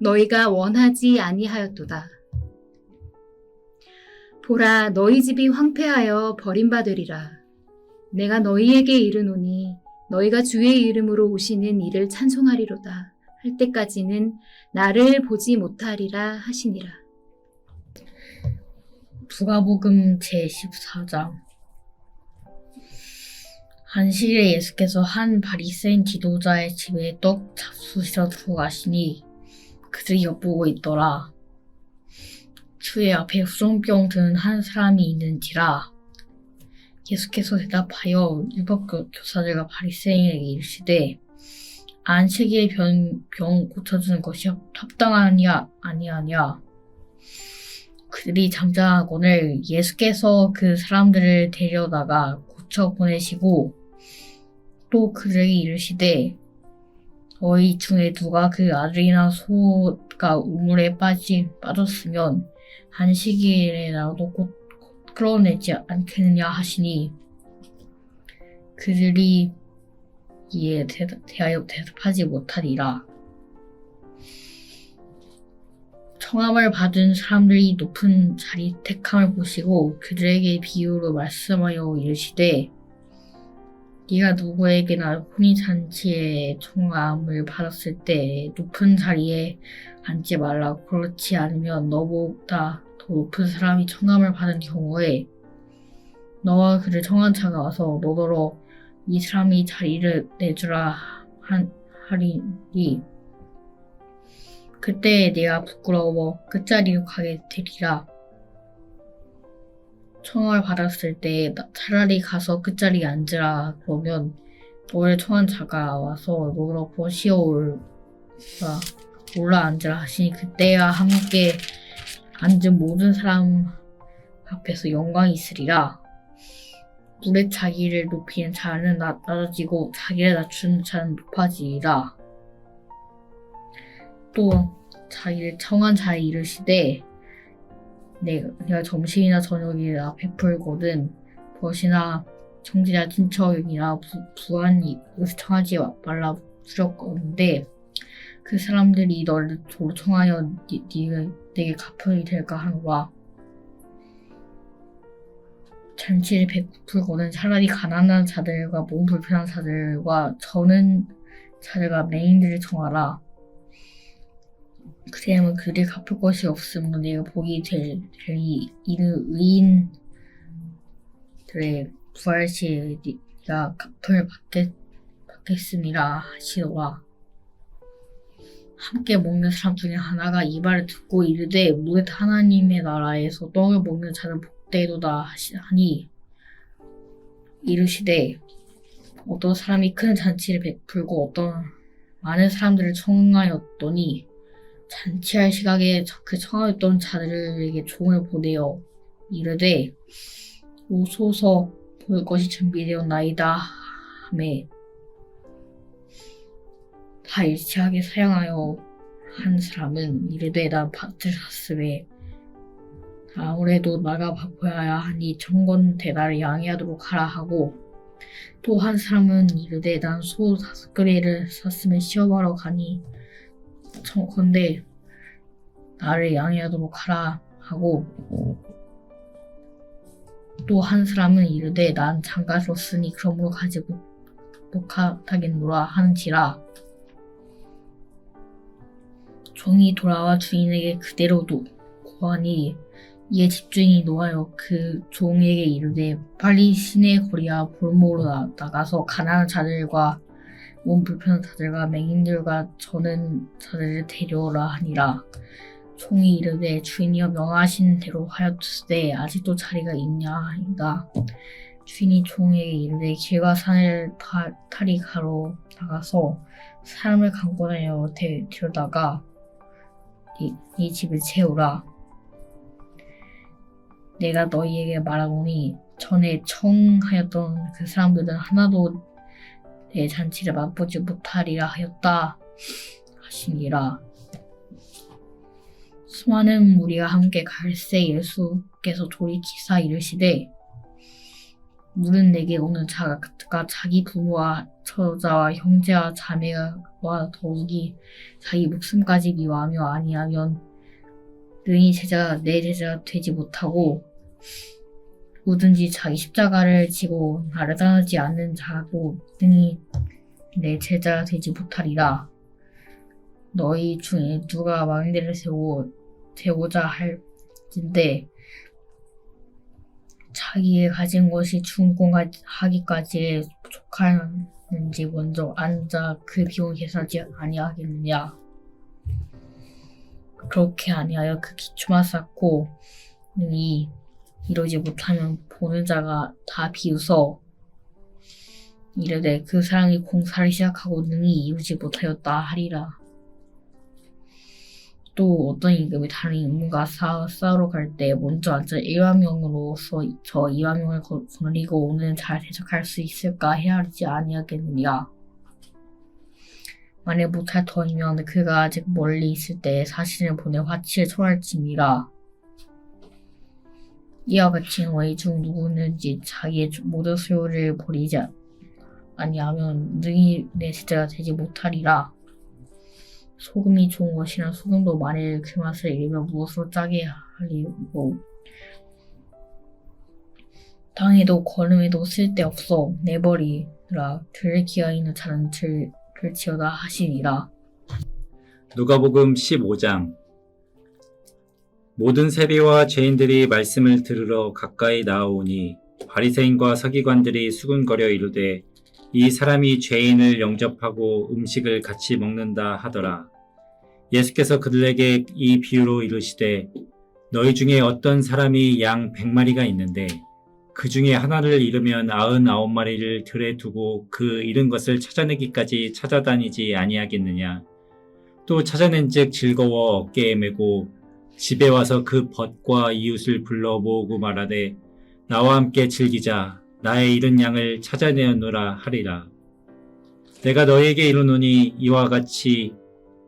너희가 원하지 아니하였도다. 보라, 너희 집이 황폐하여 버림받으리라. 내가 너희에게 이르노니 너희가 주의 이름으로 오시는 이를 찬송하리로다. 할 때까지는 나를 보지 못하리라 하시니라. 누가복음 제14장. 한시에 예수께서 한 바리새인 지도자의 집에 떡 잡수시러 들어가시니 그들이 엿보고 있더라. 주의 앞에 후종병 드는 한 사람이 있는지라. 예수께서 대답하여 율법교사들과 바리새인에게 이르시되 안식일에 병 고쳐주는 것이 합당하냐 아니하냐. 그들이 잠잠하거늘 예수께서 그 사람들을 데려다가 고쳐 보내시고 또 그들에게 이르시되 너희 중에 누가 그 아들이나 소가 우물에 빠졌으면 안식일에라도 곧 끌어내지 않겠느냐 하시니 그들이 이에 대하여 대답하지 못하리라. 청함을 받은 사람들이 높은 자리 택함을 보시고 그들에게 비유로 말씀하여 이르시되 네가 누구에게나 혼인잔치에 청함을 받았을 때 높은 자리에 앉지 말라고, 그렇지 않으면 너보다 더 높은 사람이 청함을 받은 경우에 너와 그를 청한 자가 와서 너더러 이 사람이 자리를 내주라 하리니 그때 네가 부끄러워 끝자리로 가게 되리라. 청함을 받았을 때 차라리 가서 끝자리에 앉으라 그러면 너를 청한 자가 와서 너더러 보시오 올라 앉으라 하시니 그때와 함께 앉은 모든 사람 앞에서 영광이 있으리라. 물에 자기를 높이는 자는 낮아지고 자기를 낮추는 자는 높아지리라. 또 자기를 청한 자에 이르시되 내가 점심이나 저녁이나 베풀거든 벗이나 형제나 친척이나 부한이 청하지 말라 두렵건데 그 사람들이 너를 도로 청하여 내게 갚음이 될까 하노라. 잔치를 베풀거든 차라리 가난한 자들과 몸 불편한 자들과 저는 자들과 맹인들을 청하라. 그리하면 그들이 갚을 것이 없으므로 내가 복이 되리. 이는 의인들의 부활 시에 네가 갚을 받겠음이라 하시더라. 함께 먹는 사람 중에 하나가 이 말을 듣고 이르되 무릇 하나님의 나라에서 떡을 먹는 자는 복되도다 하니 이르시되 어떤 사람이 큰 잔치를 베풀고 어떤 많은 사람들을 청하였더니 잔치할 시각에 그 청하였던 자들에게 종을 보내어 이르되 오소서 볼 것이 준비되었나이다 하매 다 일치하게 사양하여 한 사람은 이르되 난 밭을 샀으매 아무래도 나가 바꿔야 하니 청건 대나를 양해하도록 하라 하고 또 한 사람은 이르되 난 소 5그레를 샀으면 시험하러 가니 청건대 나를 양해하도록 하라 하고 또 한 사람은 이르되 난 장가들었으니 그러므로 가지 못하겠노라 하는지라. 종이 돌아와 주인에게 그대로도 고하니 이에 집주인이 노하여 그 종에게 이르되 빨리 시내 거리와 골목으로 나가서 가난한 자들과 몸 불편한 자들과 맹인들과 저는 자들을 데려오라 하니라. 종이 이르되 주인이여 명하신 대로 하였으되 아직도 자리가 있냐이다. 주인이 종에게 이르되 길과 산을 탈이 가로 나가서 사람을 감고 다녀 데려다가 네 집을 채우라. 내가 너희에게 말하노니 전에 청하였던 그 사람들은 하나도 내 잔치를 맛보지 못하리라 하였다 하시니라. 수많은 무리가 함께 갈새 예수께서 돌이키사 이르시되 물은 내게 오는 자가 자기 부모와 처자와 형제와 자매와 더욱이 자기 목숨까지 미워하며 아니하면 능히 내 제자가 되지 못하고 누구든지 자기 십자가를 지고 나를 따르지 않는 자도 능히 내 제자가 되지 못하리라. 너희 중에 누가 망대를 세우고자 할진대 자기의 가진 것이 충공하기까지에 족하는지 먼저 앉아 그 비용 계산하지 아니하겠느냐. 그렇게 아니하여 그 기초만 쌓고 능히 이러지 못하면 보는 자가 다 비웃어 이르되 그 사람이 공사를 시작하고 능히 이루지 못하였다 하리라. 또 어떤 임금이 다른 임금과 싸우러 갈 때 먼저 앉아 일왕명으로서 저 이왕명을 거느리고 오는 잘 대적할 수 있을까 헤아리지 아니하겠느냐. 만일 못할 터이면 그가 아직 멀리 있을 때 사신을 보내 화치를 청할지니라. 이와 같이 너희 중 누구든지 자기의 모든 소유를 버리지 아니하면 능히 내 제자가 되지 못하리라. 소금이 좋은 것이란 소금도 만일 그 맛을 잃으면 무엇으로 짜게 하리고 땅에도 거름에도 쓸데없어 내버리라. 들을 기가 있는 자는 들을지어다 하시니라. 누가복음 15장. 모든 세리와 죄인들이 말씀을 들으러 가까이 나아오니 바리새인과 서기관들이 수군거려 이르되 이 사람이 죄인을 영접하고 음식을 같이 먹는다 하더라. 예수께서 그들에게 이 비유로 이르시되 너희 중에 어떤 사람이 양 100마리가 있는데 그 중에 하나를 잃으면 99마리를 들에 두고 그 잃은 것을 찾아내기까지 찾아다니지 아니하겠느냐. 또 찾아낸즉 즐거워 어깨에 메고 집에 와서 그 벗과 이웃을 불러 모으고 말하되 나와 함께 즐기자. 나의 잃은 양을 찾아내었노라 하리라. 내가 너희에게 이르노니 이와 같이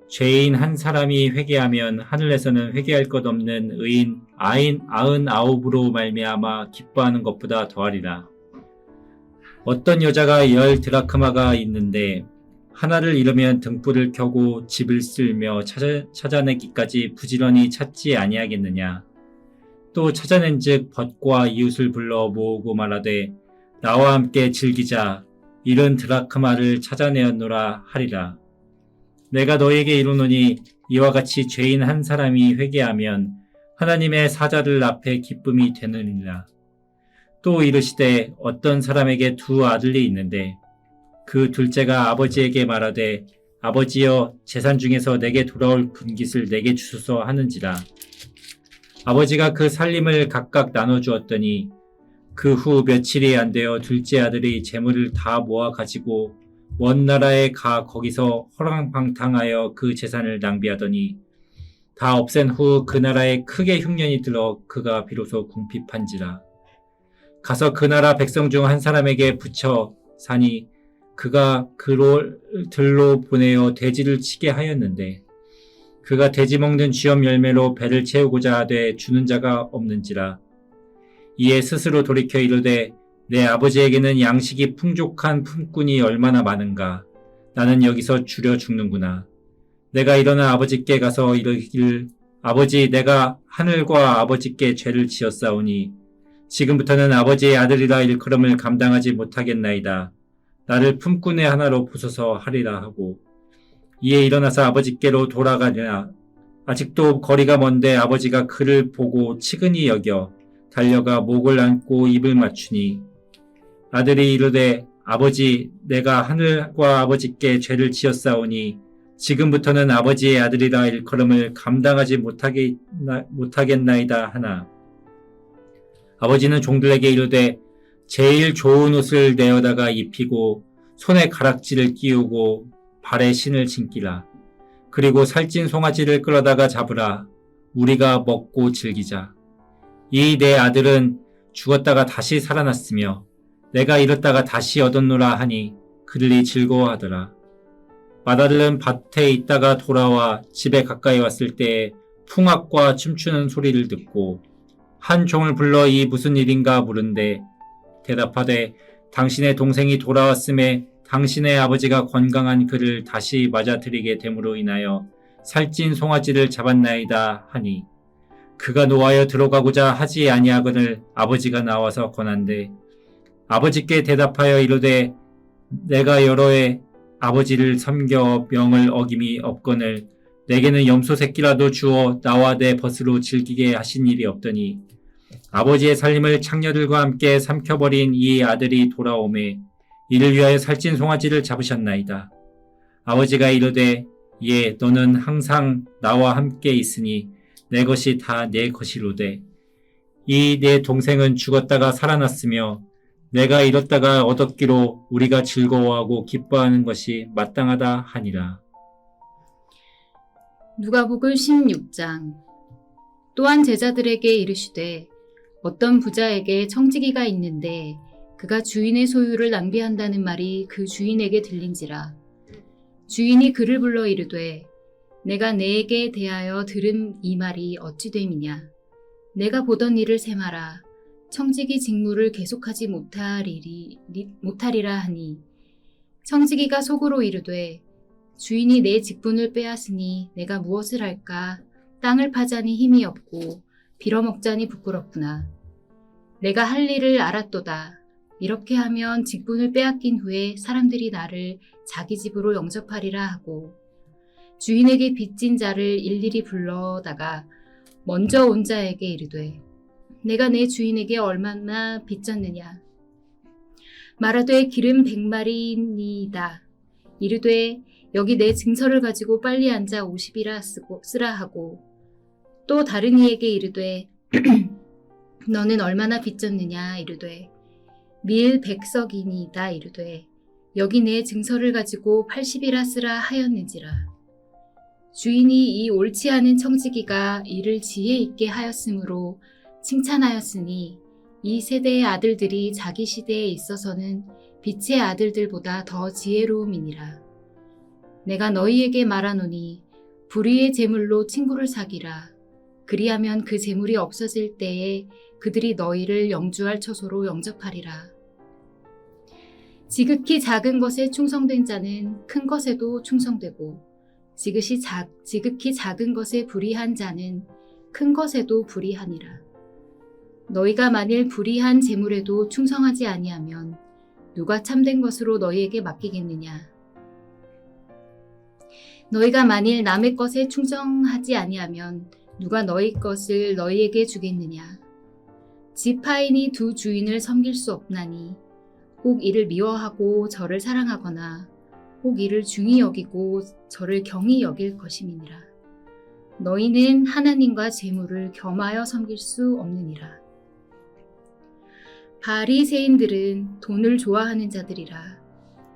죄인 한 사람이 회개하면 하늘에서는 회개할 것 없는 의인 99으로 말미암아 기뻐하는 것보다 더하리라. 어떤 여자가 10 드라크마가 있는데 하나를 잃으면 등불을 켜고 집을 쓸며 찾아내기까지 부지런히 찾지 아니하겠느냐. 또 찾아낸즉 벗과 이웃을 불러 모으고 말하되 나와 함께 즐기자. 70 드라크마를 찾아내었노라 하리라. 내가 너에게 이르노니 이와 같이 죄인 한 사람이 회개하면 하나님의 사자들 앞에 기쁨이 되느니라. 또 이르시되 어떤 사람에게 2 아들이 있는데 그 둘째가 아버지에게 말하되 아버지여 재산 중에서 내게 돌아올 분깃을 내게 주소서 하는지라. 아버지가 그 살림을 각각 나눠주었더니 그 후 며칠이 안 되어 둘째 아들이 재물을 다 모아 가지고 먼 나라에 가 거기서 허랑방탕하여 그 재산을 낭비하더니 다 없앤 후 그 나라에 크게 흉년이 들어 그가 비로소 궁핍한지라. 가서 그 나라 백성 중 한 사람에게 붙여 사니 그가 그를 들로 보내어 돼지를 치게 하였는데 그가 돼지 먹는 쥐염 열매로 배를 채우고자 하되 주는 자가 없는지라. 이에 스스로 돌이켜 이르되 내 아버지에게는 양식이 풍족한 품꾼이 얼마나 많은가. 나는 여기서 줄여 죽는구나. 내가 일어나 아버지께 가서 이르기를 아버지 내가 하늘과 아버지께 죄를 지었사오니 지금부터는 아버지의 아들이라 일컬음을 감당하지 못하겠나이다. 나를 품꾼의 하나로 보소서 하리라 하고 이에 일어나서 아버지께로 돌아가냐. 아직도 거리가 먼데 아버지가 그를 보고 치근히 여겨 달려가 목을 안고 입을 맞추니 아들이 이르되 아버지 내가 하늘과 아버지께 죄를 지었사오니 지금부터는 아버지의 아들이라 일컬음을 감당하지 못하겠나이다 하나. 아버지는 종들에게 이르되 제일 좋은 옷을 내어다가 입히고 손에 가락지를 끼우고 발에 신을 신기라. 그리고 살찐 송아지를 끌어다가 잡으라. 우리가 먹고 즐기자. 이 내 아들은 죽었다가 다시 살아났으며 내가 잃었다가 다시 얻었노라 하니 그들이 즐거워하더라. 맏아들은 밭에 있다가 돌아와 집에 가까이 왔을 때에 풍악과 춤추는 소리를 듣고 한 종을 불러 이 무슨 일인가 물은데 대답하되 당신의 동생이 돌아왔음에 당신의 아버지가 건강한 그를 다시 맞아들이게 됨으로 인하여 살찐 송아지를 잡았나이다 하니 그가 노하여 들어가고자 하지 아니하거늘 아버지가 나와서 권한대 아버지께 대답하여 이르되 내가 여러 해 아버지를 섬겨 명을 어김이 없거늘 내게는 염소 새끼라도 주어 나와 내 벗으로 즐기게 하신 일이 없더니 아버지의 살림을 창녀들과 함께 삼켜버린 이 아들이 돌아오매 이를 위하여 살찐 송아지를 잡으셨나이다. 아버지가 이르되 예 너는 항상 나와 함께 있으니 내 것이 다 내 것이로되 이 내 동생은 죽었다가 살아났으며 내가 잃었다가 얻었기로 우리가 즐거워하고 기뻐하는 것이 마땅하다 하니라. 누가복음 16장. 또한 제자들에게 이르시되 어떤 부자에게 청지기가 있는데 그가 주인의 소유를 낭비한다는 말이 그 주인에게 들린지라. 주인이 그를 불러 이르되 내가 내게 대하여 들은 이 말이 어찌 됨이냐. 내가 보던 일을 세마라. 청지기 직무를 계속하지 못하리라 하니 청지기가 속으로 이르되 주인이 내 직분을 빼앗으니 내가 무엇을 할까. 땅을 파자니 힘이 없고 빌어먹자니 부끄럽구나. 내가 할 일을 알았도다. 이렇게 하면 직분을 빼앗긴 후에 사람들이 나를 자기 집으로 영접하리라 하고 주인에게 빚진 자를 일일이 불러다가 먼저 온 자에게 이르되 내가 내 주인에게 얼마나 빚졌느냐. 말하되 기름 100마리니이다. 이르되 여기 내 증서를 가지고 빨리 앉아 50이라 쓰라 하고 또 다른 이에게 이르되 너는 얼마나 빚졌느냐. 이르되 밀 100석이니이다. 이르되 여기 내 증서를 가지고 80이라 쓰라 하였는지라. 주인이 이 옳지 않은 청지기가 이를 지혜 있게 하였으므로 칭찬하였으니 이 세대의 아들들이 자기 시대에 있어서는 빛의 아들들보다 더 지혜로움이니라. 내가 너희에게 말하노니 불의의 재물로 친구를 사기라. 그리하면 그 재물이 없어질 때에 그들이 너희를 영주할 처소로 영접하리라. 지극히 작은 것에 충성된 자는 큰 것에도 충성되고 지극히 작은 것에 불의한 자는 큰 것에도 불의하니라. 너희가 만일 불의한 재물에도 충성하지 아니하면 누가 참된 것으로 너희에게 맡기겠느냐. 너희가 만일 남의 것에 충성하지 아니하면 누가 너희 것을 너희에게 주겠느냐. 지파인이 두 주인을 섬길 수 없나니 혹 이를 미워하고 저를 사랑하거나 혹 이를 중히 여기고 저를 경히 여길 것임이니라. 너희는 하나님과 재물을 겸하여 섬길 수 없느니라. 바리새인들은 돈을 좋아하는 자들이라.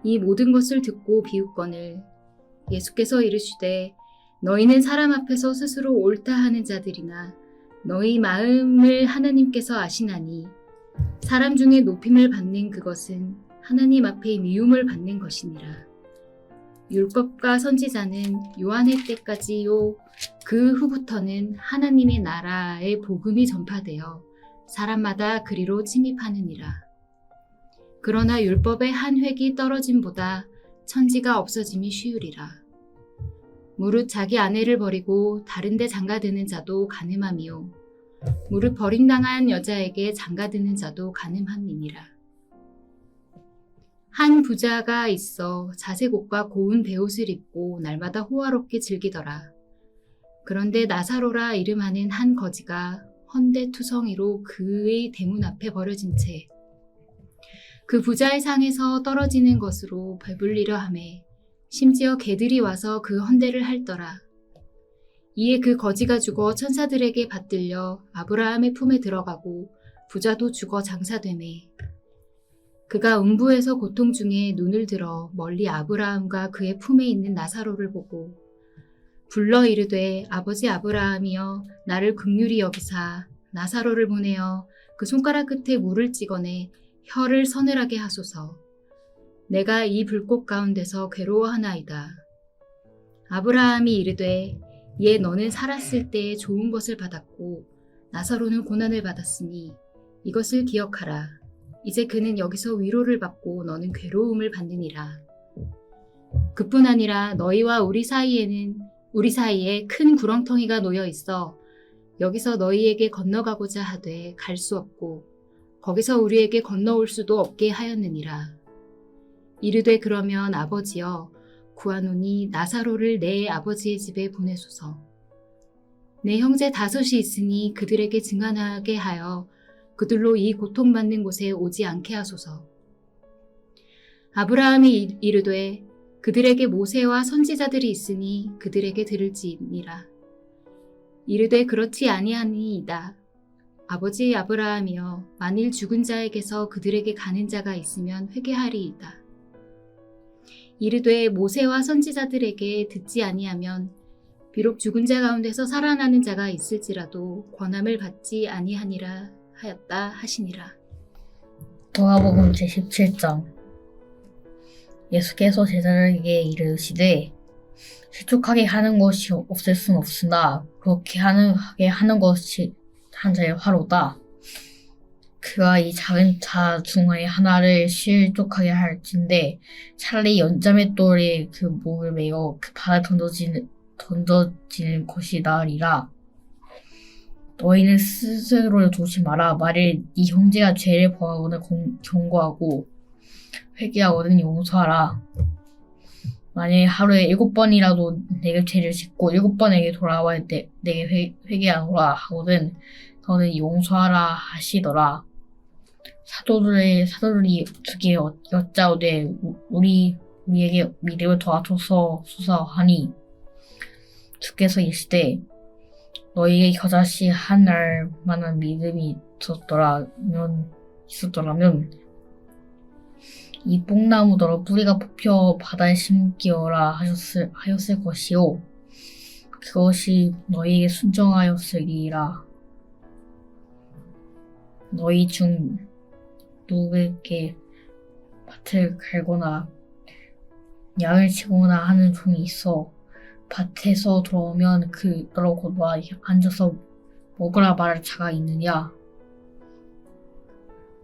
이 모든 것을 듣고 비웃거늘 예수께서 이르시되 너희는 사람 앞에서 스스로 옳다 하는 자들이나 너희 마음을 하나님께서 아시나니 사람 중에 높임을 받는 그것은 하나님 앞에 미움을 받는 것이니라. 율법과 선지자는 요한의 때까지요 그 후부터는 하나님의 나라의 복음이 전파되어 사람마다 그리로 침입하느니라. 그러나 율법의 한 획이 떨어짐보다 천지가 없어짐이 쉬우리라. 무릇 자기 아내를 버리고 다른 데 장가드는 자도 간음함이요 무릇 버림당한 여자에게 장가드는 자도 간음함이니라. 한 부자가 있어 자색 옷과 고운 베옷을 입고 날마다 호화롭게 즐기더라. 그런데 나사로라 이름하는 한 거지가 헌데투성이로 그의 대문 앞에 버려진 채 그 부자의 상에서 떨어지는 것으로 배불리려 하매 심지어 개들이 와서 그 헌대를 핥더라. 이에 그 거지가 죽어 천사들에게 받들려 아브라함의 품에 들어가고 부자도 죽어 장사되매 그가 음부에서 고통 중에 눈을 들어 멀리 아브라함과 그의 품에 있는 나사로를 보고 불러 이르되 아버지 아브라함이여 나를 긍휼히 여기사 나사로를 보내어 그 손가락 끝에 물을 찍어내 혀를 서늘하게 하소서. 내가 이 불꽃 가운데서 괴로워하나이다. 아브라함이 이르되 예 너는 살았을 때 좋은 것을 받았고 나사로는 고난을 받았으니 이것을 기억하라. 이제 그는 여기서 위로를 받고 너는 괴로움을 받느니라. 그뿐 아니라 너희와 우리 사이에 큰 구렁텅이가 놓여 있어 여기서 너희에게 건너가고자 하되 갈 수 없고 거기서 우리에게 건너올 수도 없게 하였느니라. 이르되 그러면 아버지여 구하노니 나사로를 내 아버지의 집에 보내소서. 내 형제 5이 있으니 그들에게 증언하게 하여 그들로 이 고통받는 곳에 오지 않게 하소서. 아브라함이 이르되 그들에게 모세와 선지자들이 있으니 그들에게 들을지니라. 이르되 그렇지 아니하니이다. 아버지 아브라함이여 만일 죽은 자에게서 그들에게 가는 자가 있으면 회개하리이다. 이르되 모세와 선지자들에게 듣지 아니하면 비록 죽은 자 가운데서 살아나는 자가 있을지라도 권함을 받지 아니하니라 하였다 하시니라. 누가복음 제17장. 예수께서 제자들에게 이르시되 실족하게 하는 것이 없을 순 없으나 그렇게 하게 하는 것이 한 자의 화로다. 그가 이 작은 자 중에 하나를 실족하게 할진대 차라리 연자맷돌에 그 몸을 매어 그 바다에 던져지는 것이 나으리라. 너희는 스스로를 조심하라. 만일 네 형제가 죄를 범하거든 경고하고 회개하거든 용서하라. 만일 하루에 7번이라도 내게 죄를 짓고 7번에게 돌아와 내게 회개하노라 하거든 너는 용서하라 하시더라. 사도들이 주께 여짜오되 우리에게 믿음을 도와소서 하니 주께서 이르시되 너희에게 겨자씨 한 알 만한 믿음이 있었더라면 이 뽕나무더러 뿌리가 뽑혀 바다에 심기어라 하였을 것이요 그것이 너희에게 순종하였으리라. 너희 중 누구에게 밭을 갈거나 양을 치거나 하는 종이 있어 밭에서 돌아오면 그더러 곧와 앉아서 먹으라 말할 자가 있느냐?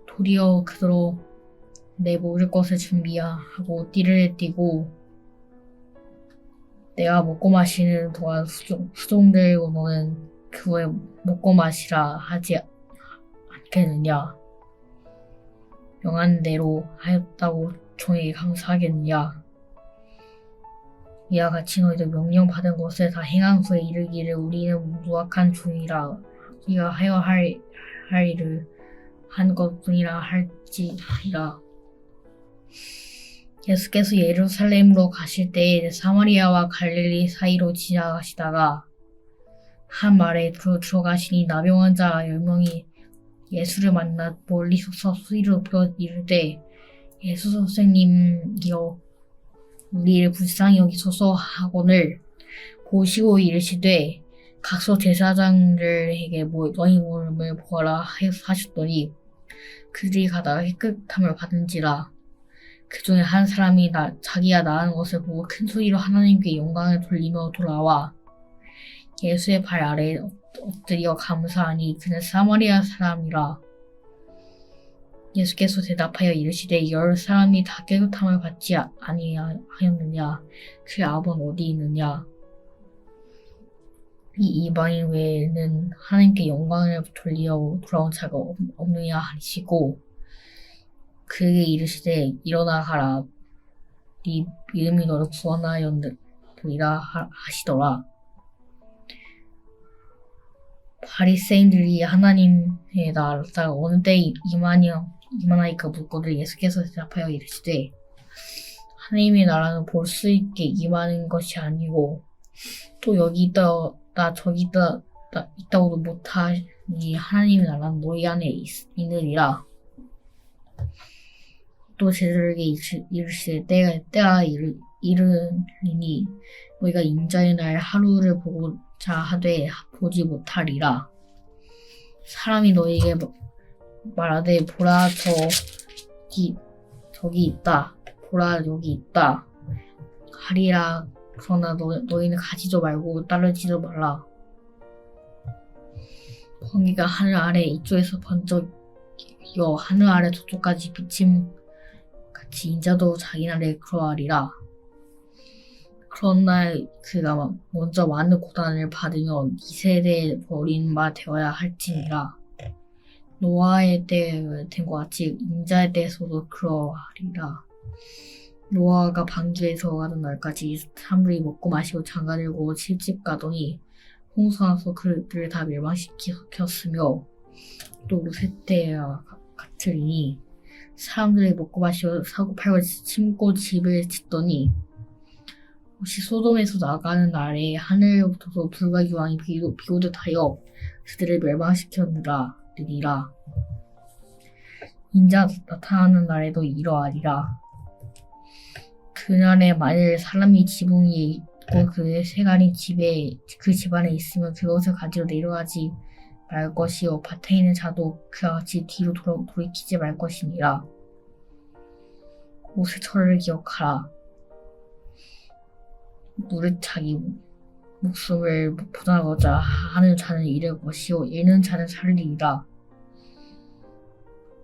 도리어 그더러 내 먹을 것을 준비하고 띠를 띠고 내가 먹고 마시는 동안 수종들고 너는 그 후에 먹고 마시라 하지 않겠느냐? 명한 대로 하였다고 종에게 감사하겠느냐? 이와 같이 너희도 명령받은 것을 다 행한 후에 이르기를 우리는 무악한 종이라 우리가 하여 할 일을 한 것뿐이라 할지니라. 예수께서 예루살렘으로 가실 때에 사마리아와 갈릴리 사이로 지나가시다가 한 마을에 들어가시니 나병한 자 10명이 예수를 만나 멀리서 소리를 높여 이르되 예수 선생님이여 우리를 불쌍히 여기소서 하거늘 보시고 이르시되 각서 제사장들에게 너희 몸을 보아라 하셨더니 그들이 가다가 깨끗함을 받은지라. 그 중에 한 사람이 자기가 나은 것을 보고 큰 소리로 하나님께 영광을 돌리며 돌아와 예수의 발 아래에 엎드려 감사하니 그는 사마리아 사람이라. 예수께서 대답하여 이르시되 10사람이 다 깨끗함을 받지 아니하였느냐? 그 아버는 어디 있느냐? 이 이방인 외에는 하나님께 영광을 돌리어 돌아온 자가 없느냐 하시고 그에게 이르시되 일어나 가라. 네 믿음이 너를 구원하였느니라 하시더라. 바리새인들이 하나님의 나라가 어느 때에 임하나이까 묻거늘 예수께서 대답하여 이르시되 하나님의 나라는 볼 수 있게 임하는 것이 아니고 또 여기 있다 저기 있다고도 못하니 하나님의 나라는 너희 안에 있느니라. 또 제자들에게 이르시되 때가 이르리니 너희가 인자의 날 하루를 보고자 하되 보지 못하리라. 사람이 너희에게 말하되 보라 저기 있다 보라 여기 있다 하리라. 그러나 너희는 가지도 말고 따르지도 말라. 번개가 하늘 아래 이쪽에서 번쩍 이어 하늘 아래 저쪽까지 비침 같이 인자도 자기 나라에 그러하리라. 그런 날 그가 먼저 많은 고난을 받으면 2세대에 버린 바 되어야 할지니라. 노아의 때에 된 것 같이 인자의 때에서도 그러하리라. 노아가 방주에서 가던 날까지 사람들이 먹고 마시고 장가들고 칠집 가더니 홍수나서 그들을 다 멸망시켰으며 또 롯의 때와 같으리니 사람들이 먹고 마시고 사고 팔고 침고 집을 짓더니 혹시 소돔에서 나가는 날에 하늘부터 불과 기왕이 비오듯 하여 그들을 멸망시켰느니라. 인자 나타나는 날에도 이러하리라. 그날에 만일 사람이 지붕 위에 있고 그의 세간이 그 집안에 있으면 그것을 가지러 내려가지 말 것이요 밭에 있는 자도 그와 같이 뒤로 돌이키지 말 것이니라. 모세 철을 기억하라. 무릇 자기 목숨을 보존하고자 하는 자는 잃을 것이요 잃는 자는 살리리라.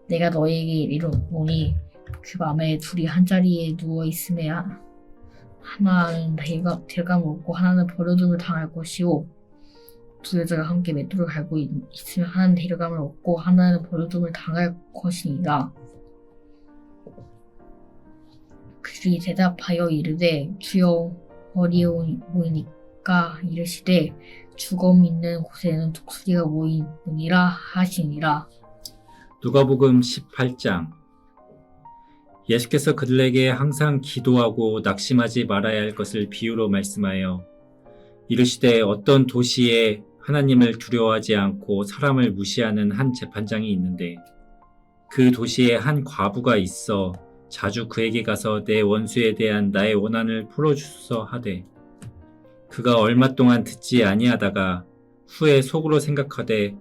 내가 너에게 이르노니 그 밤에 둘이 한 자리에 누워 있음에 하나는 데려감을 얻고 하나는 버려둠을 당할 것이요 두 여자가 함께 맷돌을 갈고 있으면 하나는 데려감을 얻고 하나는 버려둠을 당할 것이니라. 그들이 대답하여 이르되 주여 어리오니까 이르시되 죽음 있는 곳에는 독수리가 모이느니라 하시니라. 누가복음 18장. 예수께서 그들에게 항상 기도하고 낙심하지 말아야 할 것을 비유로 말씀하여 이르시되 어떤 도시에 하나님을 두려워하지 않고 사람을 무시하는 한 재판장이 있는데 그 도시에 한 과부가 있어 자주 그에게 가서 내 원수에 대한 나의 원한을 풀어주소서 하되 그가 얼마 동안 듣지 아니하다가 후에 속으로 생각하되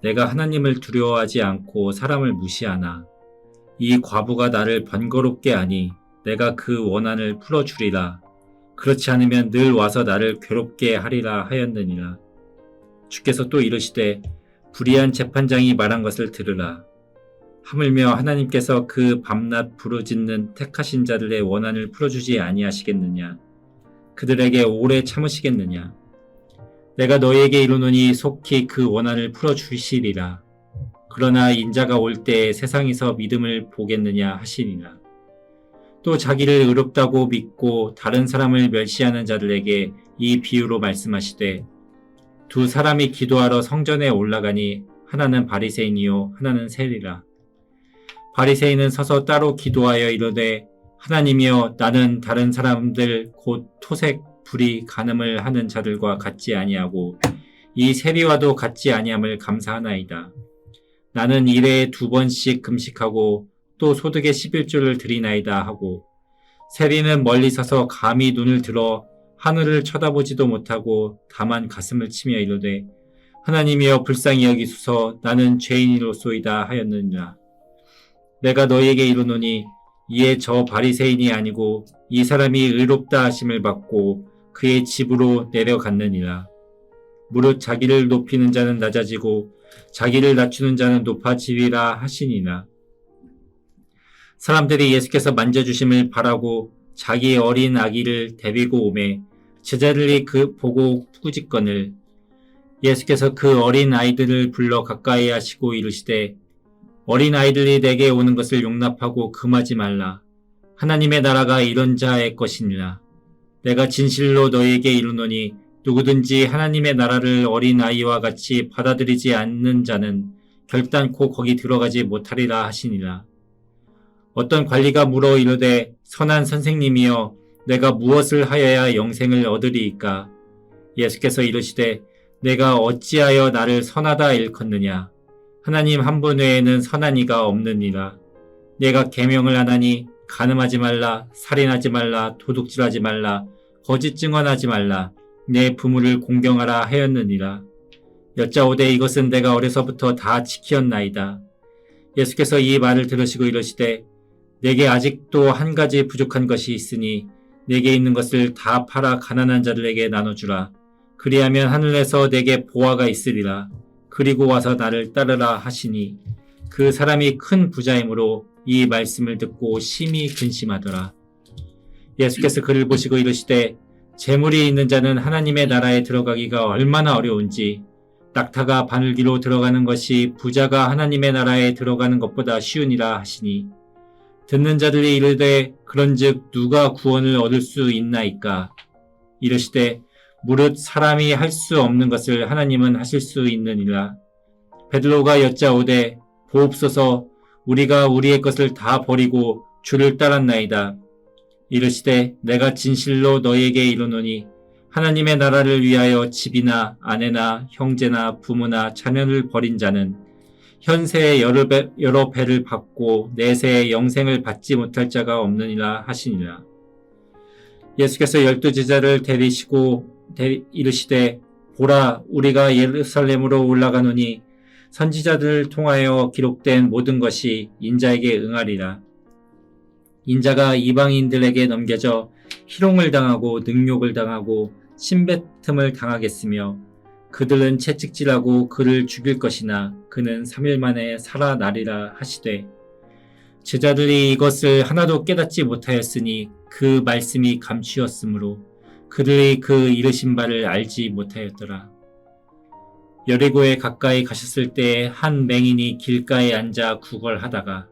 내가 하나님을 두려워하지 않고 사람을 무시하나 이 과부가 나를 번거롭게 하니 내가 그 원한을 풀어주리라. 그렇지 않으면 늘 와서 나를 괴롭게 하리라 하였느니라. 주께서 또 이르시되 불의한 재판장이 말한 것을 들으라. 하물며 하나님께서 그 밤낮 부르짖는 택하신 자들의 원한을 풀어주지 아니하시겠느냐. 그들에게 오래 참으시겠느냐. 내가 너희에게 이르노니 속히 그 원한을 풀어주시리라. 그러나 인자가 올 때에 세상에서 믿음을 보겠느냐 하시니라. 또 자기를 의롭다고 믿고 다른 사람을 멸시하는 자들에게 이 비유로 말씀하시되 두 사람이 기도하러 성전에 올라가니 하나는 바리새인이요 하나는 세리라. 바리새인은 서서 따로 기도하여 이르되 하나님이여 나는 다른 사람들 곧 토색 불의 간음을 하는 자들과 같지 아니하고 이 세리와도 같지 아니함을 감사하나이다. 나는 일에 2번씩 금식하고 또 소득의 11조를 드리나이다 하고 세리는 멀리 서서 감히 눈을 들어 하늘을 쳐다보지도 못하고 다만 가슴을 치며 이르되 하나님이여 불쌍히 여기소서 나는 죄인이로소이다 하였느니라. 내가 너희에게 이르노니 이에 저 바리새인이 아니고 이 사람이 의롭다 하심을 받고 그의 집으로 내려갔느니라. 무릇 자기를 높이는 자는 낮아지고 자기를 낮추는 자는 높아지리라 하시니라. 사람들이 예수께서 만져주심을 바라고 자기 어린 아기를 데리고 오매 제자들이 보고 꾸짖거늘 예수께서 그 어린 아이들을 불러 가까이 하시고 이르시되 어린 아이들이 내게 오는 것을 용납하고 금하지 말라. 하나님의 나라가 이런 자의 것이니라. 내가 진실로 너희에게 이르노니 누구든지 하나님의 나라를 어린 아이와 같이 받아들이지 않는 자는 결단코 거기 들어가지 못하리라 하시니라. 어떤 관리가 물어 이르되 선한 선생님이여 내가 무엇을 하여야 영생을 얻으리이까? 예수께서 이르시되 내가 어찌하여 나를 선하다 일컫느냐? 하나님 한 분 외에는 선한 이가 없느니라. 내가 계명을 하나니 간음하지 말라, 살인하지 말라, 도둑질하지 말라, 거짓 증언하지 말라, 내 부모를 공경하라 하였느니라. 여짜오되 이것은 내가 어려서부터 다 지키었나이다. 예수께서 이 말을 들으시고 이르시되 내게 아직도 한 가지 부족한 것이 있으니 내게 있는 것을 다 팔아 가난한 자들에게 나눠주라. 그리하면 하늘에서 내게 보화가 있으리라. 그리고 와서 나를 따르라 하시니 그 사람이 큰 부자이므로 이 말씀을 듣고 심히 근심하더라. 예수께서 그를 보시고 이르시되 재물이 있는 자는 하나님의 나라에 들어가기가 얼마나 어려운지 낙타가 바늘기로 들어가는 것이 부자가 하나님의 나라에 들어가는 것보다 쉬우니라 하시니 듣는 자들이 이르되 그런즉 누가 구원을 얻을 수 있나이까 이르시되 무릇 사람이 할 수 없는 것을 하나님은 하실 수 있느니라. 베드로가 여짜오되 보옵소서 우리가 우리의 것을 다 버리고 주를 따랐나이다. 이르시되 내가 진실로 너희에게 이르노니 하나님의 나라를 위하여 집이나 아내나 형제나 부모나 자녀를 버린 자는 현세의 여러 배를 받고 내세의 영생을 받지 못할 자가 없느니라 하시니라. 예수께서 12제자를 데리시고 이르시되 보라 우리가 예루살렘으로 올라가노니 선지자들을 통하여 기록된 모든 것이 인자에게 응하리라. 인자가 이방인들에게 넘겨져 희롱을 당하고 능욕을 당하고 신뱉음을 당하겠으며 그들은 채찍질하고 그를 죽일 것이나 그는 3일 만에 살아나리라 하시되 제자들이 이것을 하나도 깨닫지 못하였으니 그 말씀이 감추었으므로 그들이 그 이르신 바를 알지 못하였더라. 여리고에 가까이 가셨을 때에 한 맹인이 길가에 앉아 구걸하다가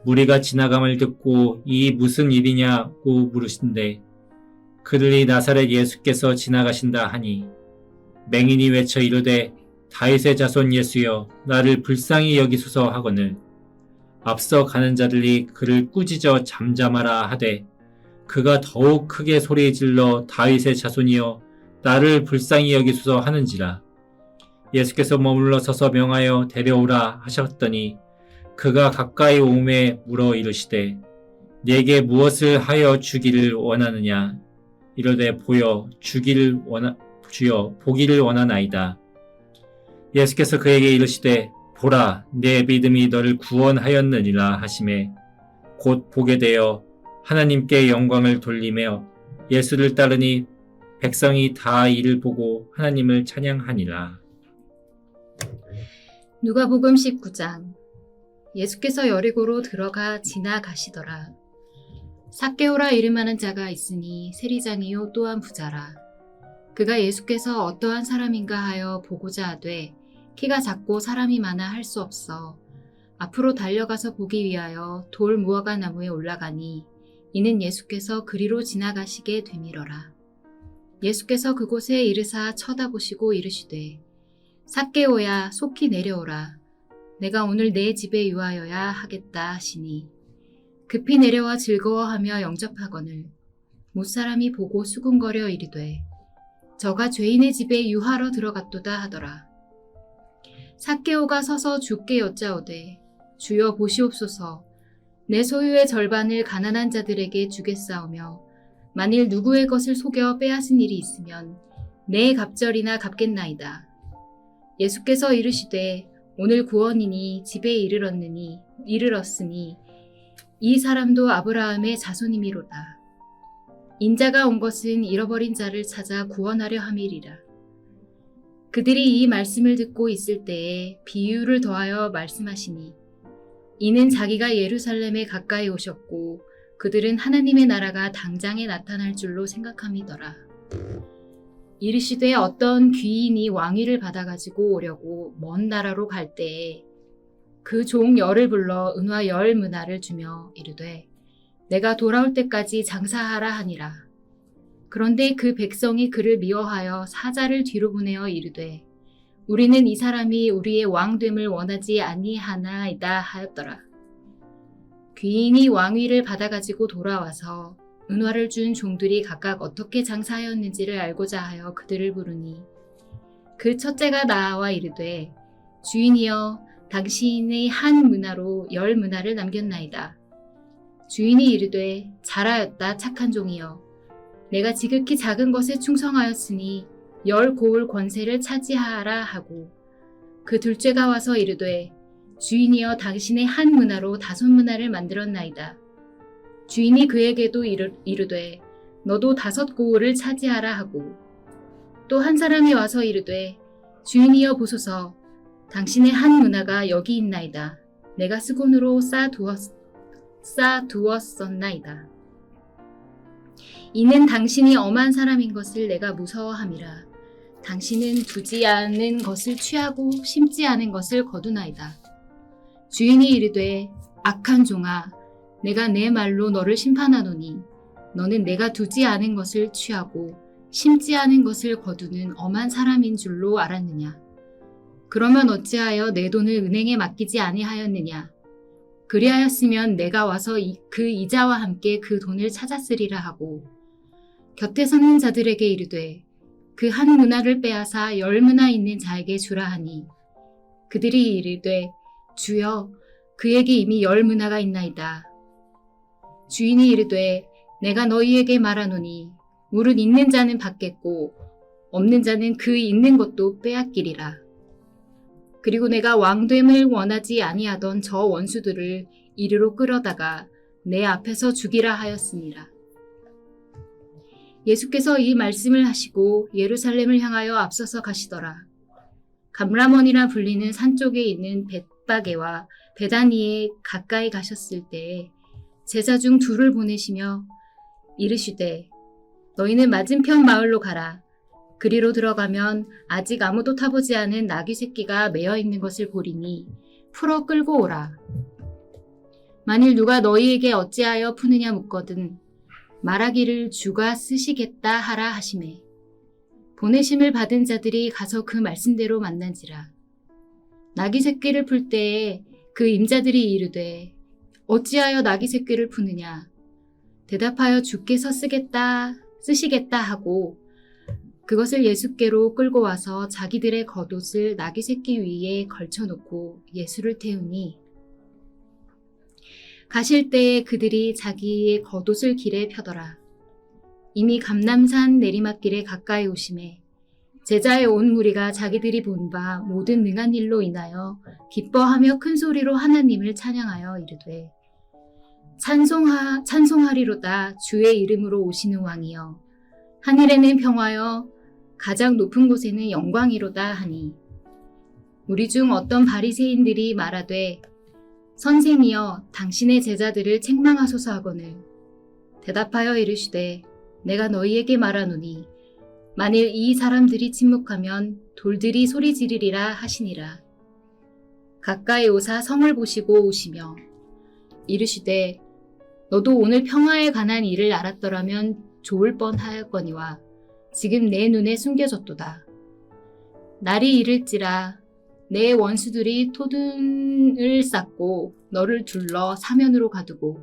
무리가 지나감을 듣고 이 무슨 일이냐고 물으신데 그들이 나사렛 예수께서 지나가신다 하니 맹인이 외쳐 이르되 다윗의 자손 예수여 나를 불쌍히 여기소서 하거늘 앞서 가는 자들이 그를 꾸짖어 잠잠하라 하되 그가 더욱 크게 소리질러 다윗의 자손이여 나를 불쌍히 여기소서 하는지라. 예수께서 머물러 서서 명하여 데려오라 하셨더니 그가 가까이 오매 물어 이르시되 네게 무엇을 하여 주기를 원하느냐 이르되 주여 보기를 원하나이다. 예수께서 그에게 이르시되 보라 내 믿음이 너를 구원하였느니라 하시매 곧 보게 되어 하나님께 영광을 돌리며 예수를 따르니 백성이 다 이를 보고 하나님을 찬양하니라. 누가복음 19장. 예수께서 여리고로 들어가 지나가시더라. 삭개오라 이름하는 자가 있으니 세리장이요 또한 부자라. 그가 예수께서 어떠한 사람인가 하여 보고자 하되 키가 작고 사람이 많아 할 수 없어 앞으로 달려가서 보기 위하여 돌 무화과 나무에 올라가니 이는 예수께서 그리로 지나가시게 되밀어라. 예수께서 그곳에 이르사 쳐다보시고 이르시되 삭개오야 속히 내려오라. 내가 오늘 내 집에 유하여야 하겠다 하시니 급히 내려와 즐거워하며 영접하거늘 못사람이 보고 수군거려 이르되 저가 죄인의 집에 유하러 들어갔도다 하더라. 삭개오가 서서 주께 여짜오되 주여 보시옵소서 내 소유의 절반을 가난한 자들에게 주겠사오며 만일 누구의 것을 속여 빼앗은 일이 있으면 내 갑절이나 갚겠나이다. 예수께서 이르시되 오늘 구원이니 집에 이르렀으니 이 사람도 아브라함의 자손이미로다. 인자가 온 것은 잃어버린 자를 찾아 구원하려 함이리라. 그들이 이 말씀을 듣고 있을 때에 비유를 더하여 말씀하시니 이는 자기가 예루살렘에 가까이 오셨고 그들은 하나님의 나라가 당장에 나타날 줄로 생각함이더라. 이르시되 어떤 귀인이 왕위를 받아가지고 오려고 먼 나라로 갈 때에 그 종 열을 불러 은화 10문화를 주며 이르되 내가 돌아올 때까지 장사하라 하니라. 그런데 그 백성이 그를 미워하여 사자를 뒤로 보내어 이르되 우리는 이 사람이 우리의 왕됨을 원하지 아니하나이다 하였더라. 귀인이 왕위를 받아가지고 돌아와서 은화를 준 종들이 각각 어떻게 장사하였는지를 알고자 하여 그들을 부르니 그 첫째가 나와 이르되 주인이여 당신의 한 문화로 10문화를 남겼나이다. 주인이 이르되 잘하였다 착한 종이여 내가 지극히 작은 것에 충성하였으니 10고을 권세를 차지하라 하고 그 둘째가 와서 이르되 주인이여 당신의 한 문화로 5문화를 만들었나이다. 주인이 그에게도 이르되 너도 5고을을 차지하라 하고 또 한 사람이 와서 이르되 주인이여 보소서 당신의 한 문화가 여기 있나이다. 내가 수건으로 싸두었었나이다. 이는 당신이 엄한 사람인 것을 내가 무서워함이라. 당신은 두지 않은 것을 취하고 심지 않은 것을 거두나이다. 주인이 이르되 악한 종아, 내가 내 말로 너를 심판하노니 너는 내가 두지 않은 것을 취하고 심지 않은 것을 거두는 엄한 사람인 줄로 알았느냐? 그러면 어찌하여 내 돈을 은행에 맡기지 아니하였느냐? 그리하였으면 내가 와서 그 이자와 함께 그 돈을 찾았으리라 하고 곁에 섰는 자들에게 이르되 그 한 문화를 빼앗아 10문화 있는 자에게 주라 하니 그들이 이르되 주여 그에게 이미 10문화가 있나이다. 주인이 이르되 내가 너희에게 말하노니 무릇 있는 자는 받겠고 없는 자는 그 있는 것도 빼앗기리라. 그리고 내가 왕됨을 원하지 아니하던 저 원수들을 이리로 끌어다가 내 앞에서 죽이라 하였으니라. 예수께서 이 말씀을 하시고 예루살렘을 향하여 앞서서 가시더라. 감람원이라 불리는 산 쪽에 있는 벳바게와 베다니에 가까이 가셨을 때에 제자 중 둘을 보내시며 이르시되 너희는 맞은편 마을로 가라. 그리로 들어가면 아직 아무도 타보지 않은 나귀 새끼가 매어 있는 것을 보리니 풀어 끌고 오라. 만일 누가 너희에게 어찌하여 푸느냐 묻거든 말하기를 주가 쓰시겠다 하라 하시매 보내심을 받은 자들이 가서 그 말씀대로 만난지라. 나귀 새끼를 풀 때에 그 임자들이 이르되 어찌하여 나귀 새끼를 푸느냐 대답하여 주께서 쓰시겠다 하고 그것을 예수께로 끌고 와서 자기들의 겉옷을 나귀 새끼 위에 걸쳐놓고 예수를 태우니 가실 때에 그들이 자기의 겉옷을 길에 펴더라. 이미 감람산 내리막길에 가까이 오심에 제자의 온 무리가 자기들이 본 바 모든 능한 일로 인하여 기뻐하며 큰 소리로 하나님을 찬양하여 이르되 찬송하리로다 주의 이름으로 오시는 왕이여 하늘에는 평화여 가장 높은 곳에는 영광이로다 하니 우리 중 어떤 바리새인들이 말하되 선생이여 당신의 제자들을 책망하소서 하거늘 대답하여 이르시되 내가 너희에게 말하노니 만일 이 사람들이 침묵하면 돌들이 소리 지르리라 하시니라. 가까이 오사 성을 보시고 오시며 이르시되 너도 오늘 평화에 관한 일을 알았더라면 좋을 뻔하였거니와 지금 내 눈에 숨겨졌도다. 날이 이를지라 내 원수들이 토둔을 쌓고 너를 둘러 사면으로 가두고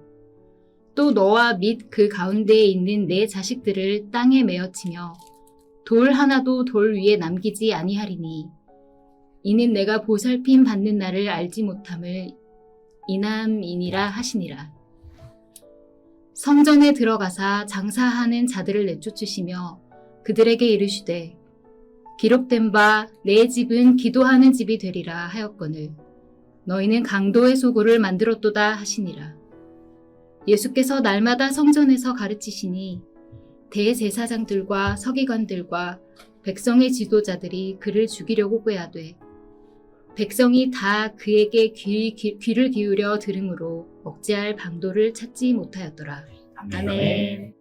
또 너와 및 그 가운데에 있는 내 자식들을 땅에 메어치며 돌 하나도 돌 위에 남기지 아니하리니 이는 내가 보살핌 받는 날을 알지 못함을 인함이니라 하시니라. 성전에 들어가사 장사하는 자들을 내쫓으시며 그들에게 이르시되 기록된 바 내 집은 기도하는 집이 되리라 하였거늘 너희는 강도의 소굴을 만들었도다 하시니라. 예수께서 날마다 성전에서 가르치시니 대제사장들과 서기관들과 백성의 지도자들이 그를 죽이려고 꾀하되 백성이 다 그에게 귀를 기울여 들으므로 억제할 방도를 찾지 못하였더라. 아멘.